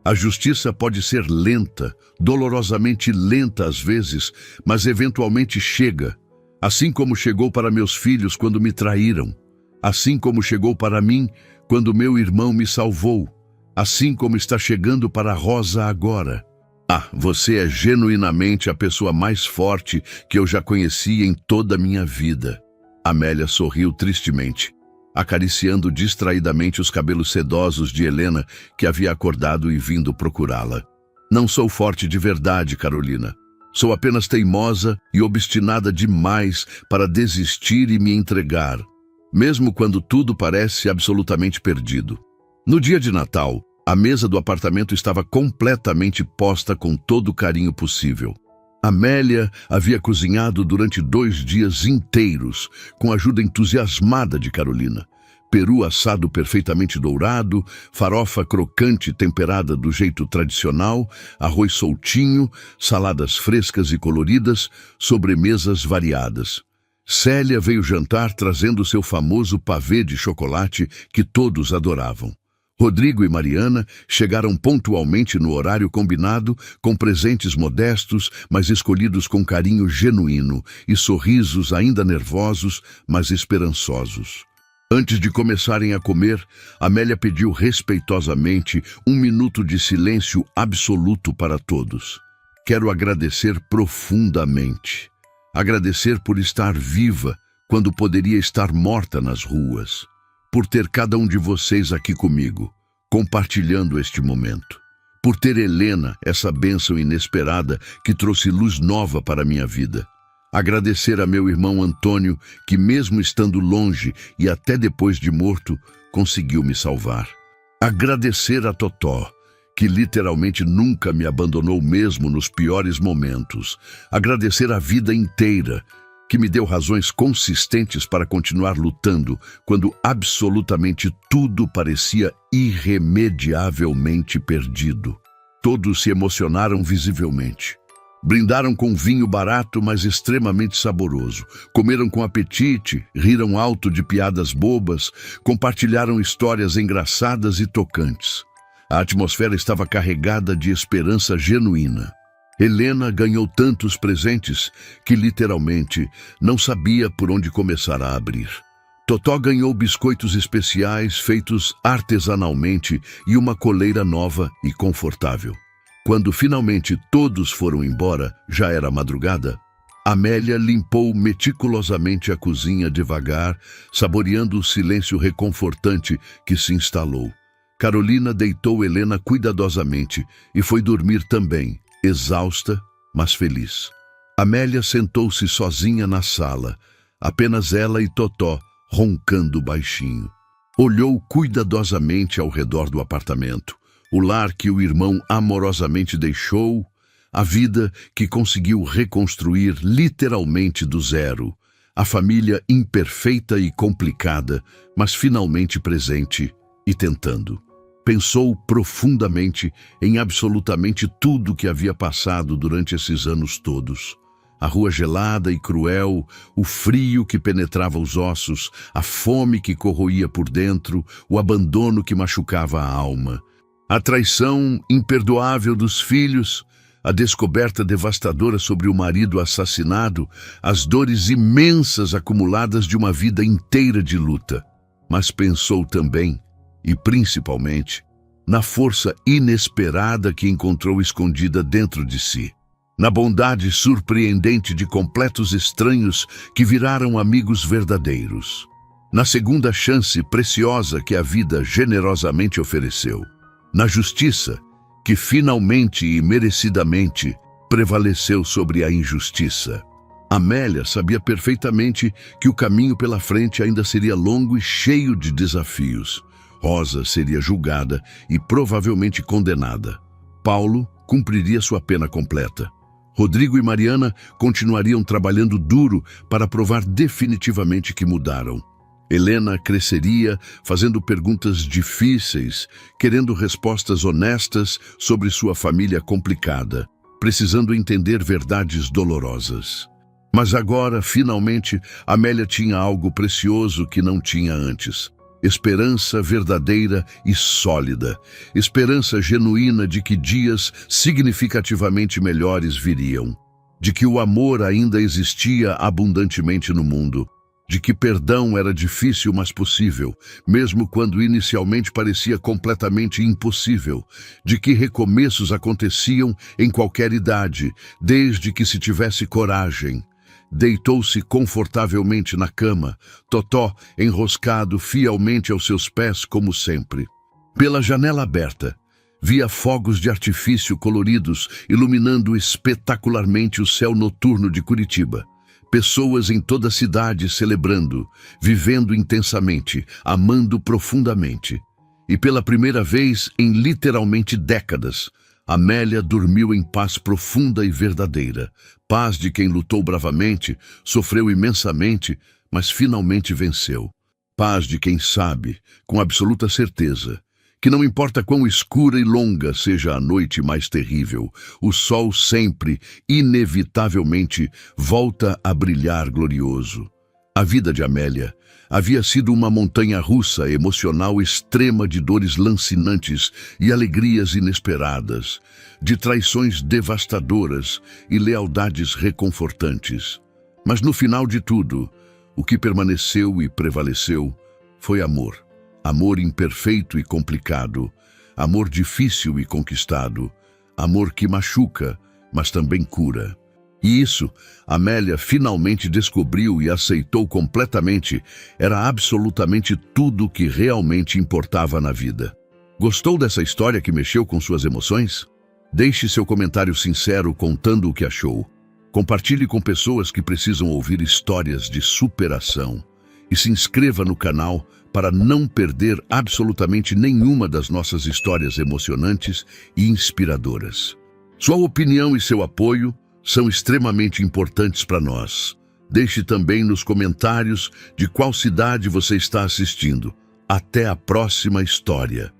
A justiça pode ser lenta, dolorosamente lenta às vezes, mas eventualmente chega. Assim como chegou para meus filhos quando me traíram. Assim como chegou para mim quando meu irmão me salvou. Assim como está chegando para Rosa agora. Ah, você é genuinamente a pessoa mais forte que eu já conheci em toda a minha vida. Amélia sorriu tristemente, acariciando distraidamente os cabelos sedosos de Helena, que havia acordado e vindo procurá-la. Não sou forte de verdade, Carolina. Sou apenas teimosa e obstinada demais para desistir e me entregar, mesmo quando tudo parece absolutamente perdido. No dia de Natal, a mesa do apartamento estava completamente posta com todo o carinho possível. Amélia havia cozinhado durante 2 dias inteiros, com a ajuda entusiasmada de Carolina. Peru assado perfeitamente dourado, farofa crocante temperada do jeito tradicional, arroz soltinho, saladas frescas e coloridas, sobremesas variadas. Célia veio jantar trazendo seu famoso pavê de chocolate que todos adoravam. Rodrigo e Mariana chegaram pontualmente no horário combinado, com presentes modestos, mas escolhidos com carinho genuíno, e sorrisos ainda nervosos, mas esperançosos. Antes de começarem a comer, Amélia pediu respeitosamente 1 minuto de silêncio absoluto para todos. Quero agradecer profundamente. Agradecer por estar viva quando poderia estar morta nas ruas. Por ter cada um de vocês aqui comigo, compartilhando este momento. Por ter Helena, essa bênção inesperada que trouxe luz nova para a minha vida. Agradecer a meu irmão Antônio, que mesmo estando longe e até depois de morto, conseguiu me salvar. Agradecer a Totó, que literalmente nunca me abandonou mesmo nos piores momentos. Agradecer a vida inteira, que me deu razões consistentes para continuar lutando quando absolutamente tudo parecia irremediavelmente perdido. Todos se emocionaram visivelmente. Brindaram com vinho barato, mas extremamente saboroso. Comeram com apetite, riram alto de piadas bobas, compartilharam histórias engraçadas e tocantes. A atmosfera estava carregada de esperança genuína. Helena ganhou tantos presentes que literalmente não sabia por onde começar a abrir. Totó ganhou biscoitos especiais feitos artesanalmente e uma coleira nova e confortável. Quando finalmente todos foram embora, já era madrugada, Amélia limpou meticulosamente a cozinha devagar, saboreando o silêncio reconfortante que se instalou. Carolina deitou Helena cuidadosamente e foi dormir também, exausta, mas feliz. Amélia sentou-se sozinha na sala, apenas ela e Totó, roncando baixinho. Olhou cuidadosamente ao redor do apartamento. O lar que o irmão amorosamente deixou, a vida que conseguiu reconstruir literalmente do zero, a família imperfeita e complicada, mas finalmente presente e tentando. Pensou profundamente em absolutamente tudo que havia passado durante esses anos todos. A rua gelada e cruel, o frio que penetrava os ossos, a fome que corroía por dentro, o abandono que machucava a alma. A traição imperdoável dos filhos, a descoberta devastadora sobre o marido assassinado, as dores imensas acumuladas de uma vida inteira de luta. Mas pensou também, e principalmente, na força inesperada que encontrou escondida dentro de si. Na bondade surpreendente de completos estranhos que viraram amigos verdadeiros. Na segunda chance preciosa que a vida generosamente ofereceu. Na justiça, que finalmente e merecidamente prevaleceu sobre a injustiça. Amélia sabia perfeitamente que o caminho pela frente ainda seria longo e cheio de desafios. Rosa seria julgada e provavelmente condenada. Paulo cumpriria sua pena completa. Rodrigo e Mariana continuariam trabalhando duro para provar definitivamente que mudaram. Helena cresceria fazendo perguntas difíceis, querendo respostas honestas sobre sua família complicada, precisando entender verdades dolorosas. Mas agora, finalmente, Amélia tinha algo precioso que não tinha antes. Esperança verdadeira e sólida. Esperança genuína de que dias significativamente melhores viriam. De que o amor ainda existia abundantemente no mundo. De que perdão era difícil, mas possível, mesmo quando inicialmente parecia completamente impossível. De que recomeços aconteciam em qualquer idade, desde que se tivesse coragem. Deitou-se confortavelmente na cama, Totó enroscado fielmente aos seus pés como sempre. Pela janela aberta, via fogos de artifício coloridos iluminando espetacularmente o céu noturno de Curitiba. Pessoas em toda a cidade celebrando, vivendo intensamente, amando profundamente. E pela primeira vez em literalmente décadas, Amélia dormiu em paz profunda e verdadeira. Paz de quem lutou bravamente, sofreu imensamente, mas finalmente venceu. Paz de quem sabe, com absoluta certeza, que não importa quão escura e longa seja a noite mais terrível, o sol sempre, inevitavelmente, volta a brilhar glorioso. A vida de Amélia havia sido uma montanha-russa emocional extrema de dores lancinantes e alegrias inesperadas, de traições devastadoras e lealdades reconfortantes. Mas no final de tudo, o que permaneceu e prevaleceu foi amor. Amor imperfeito e complicado, amor difícil e conquistado, amor que machuca, mas também cura. E isso, Amélia finalmente descobriu e aceitou completamente, era absolutamente tudo o que realmente importava na vida. Gostou dessa história que mexeu com suas emoções? Deixe seu comentário sincero contando o que achou. Compartilhe com pessoas que precisam ouvir histórias de superação. e se inscreva no canal para não perder absolutamente nenhuma das nossas histórias emocionantes e inspiradoras. Sua opinião e seu apoio são extremamente importantes para nós. Deixe também nos comentários de qual cidade você está assistindo. Até a próxima história.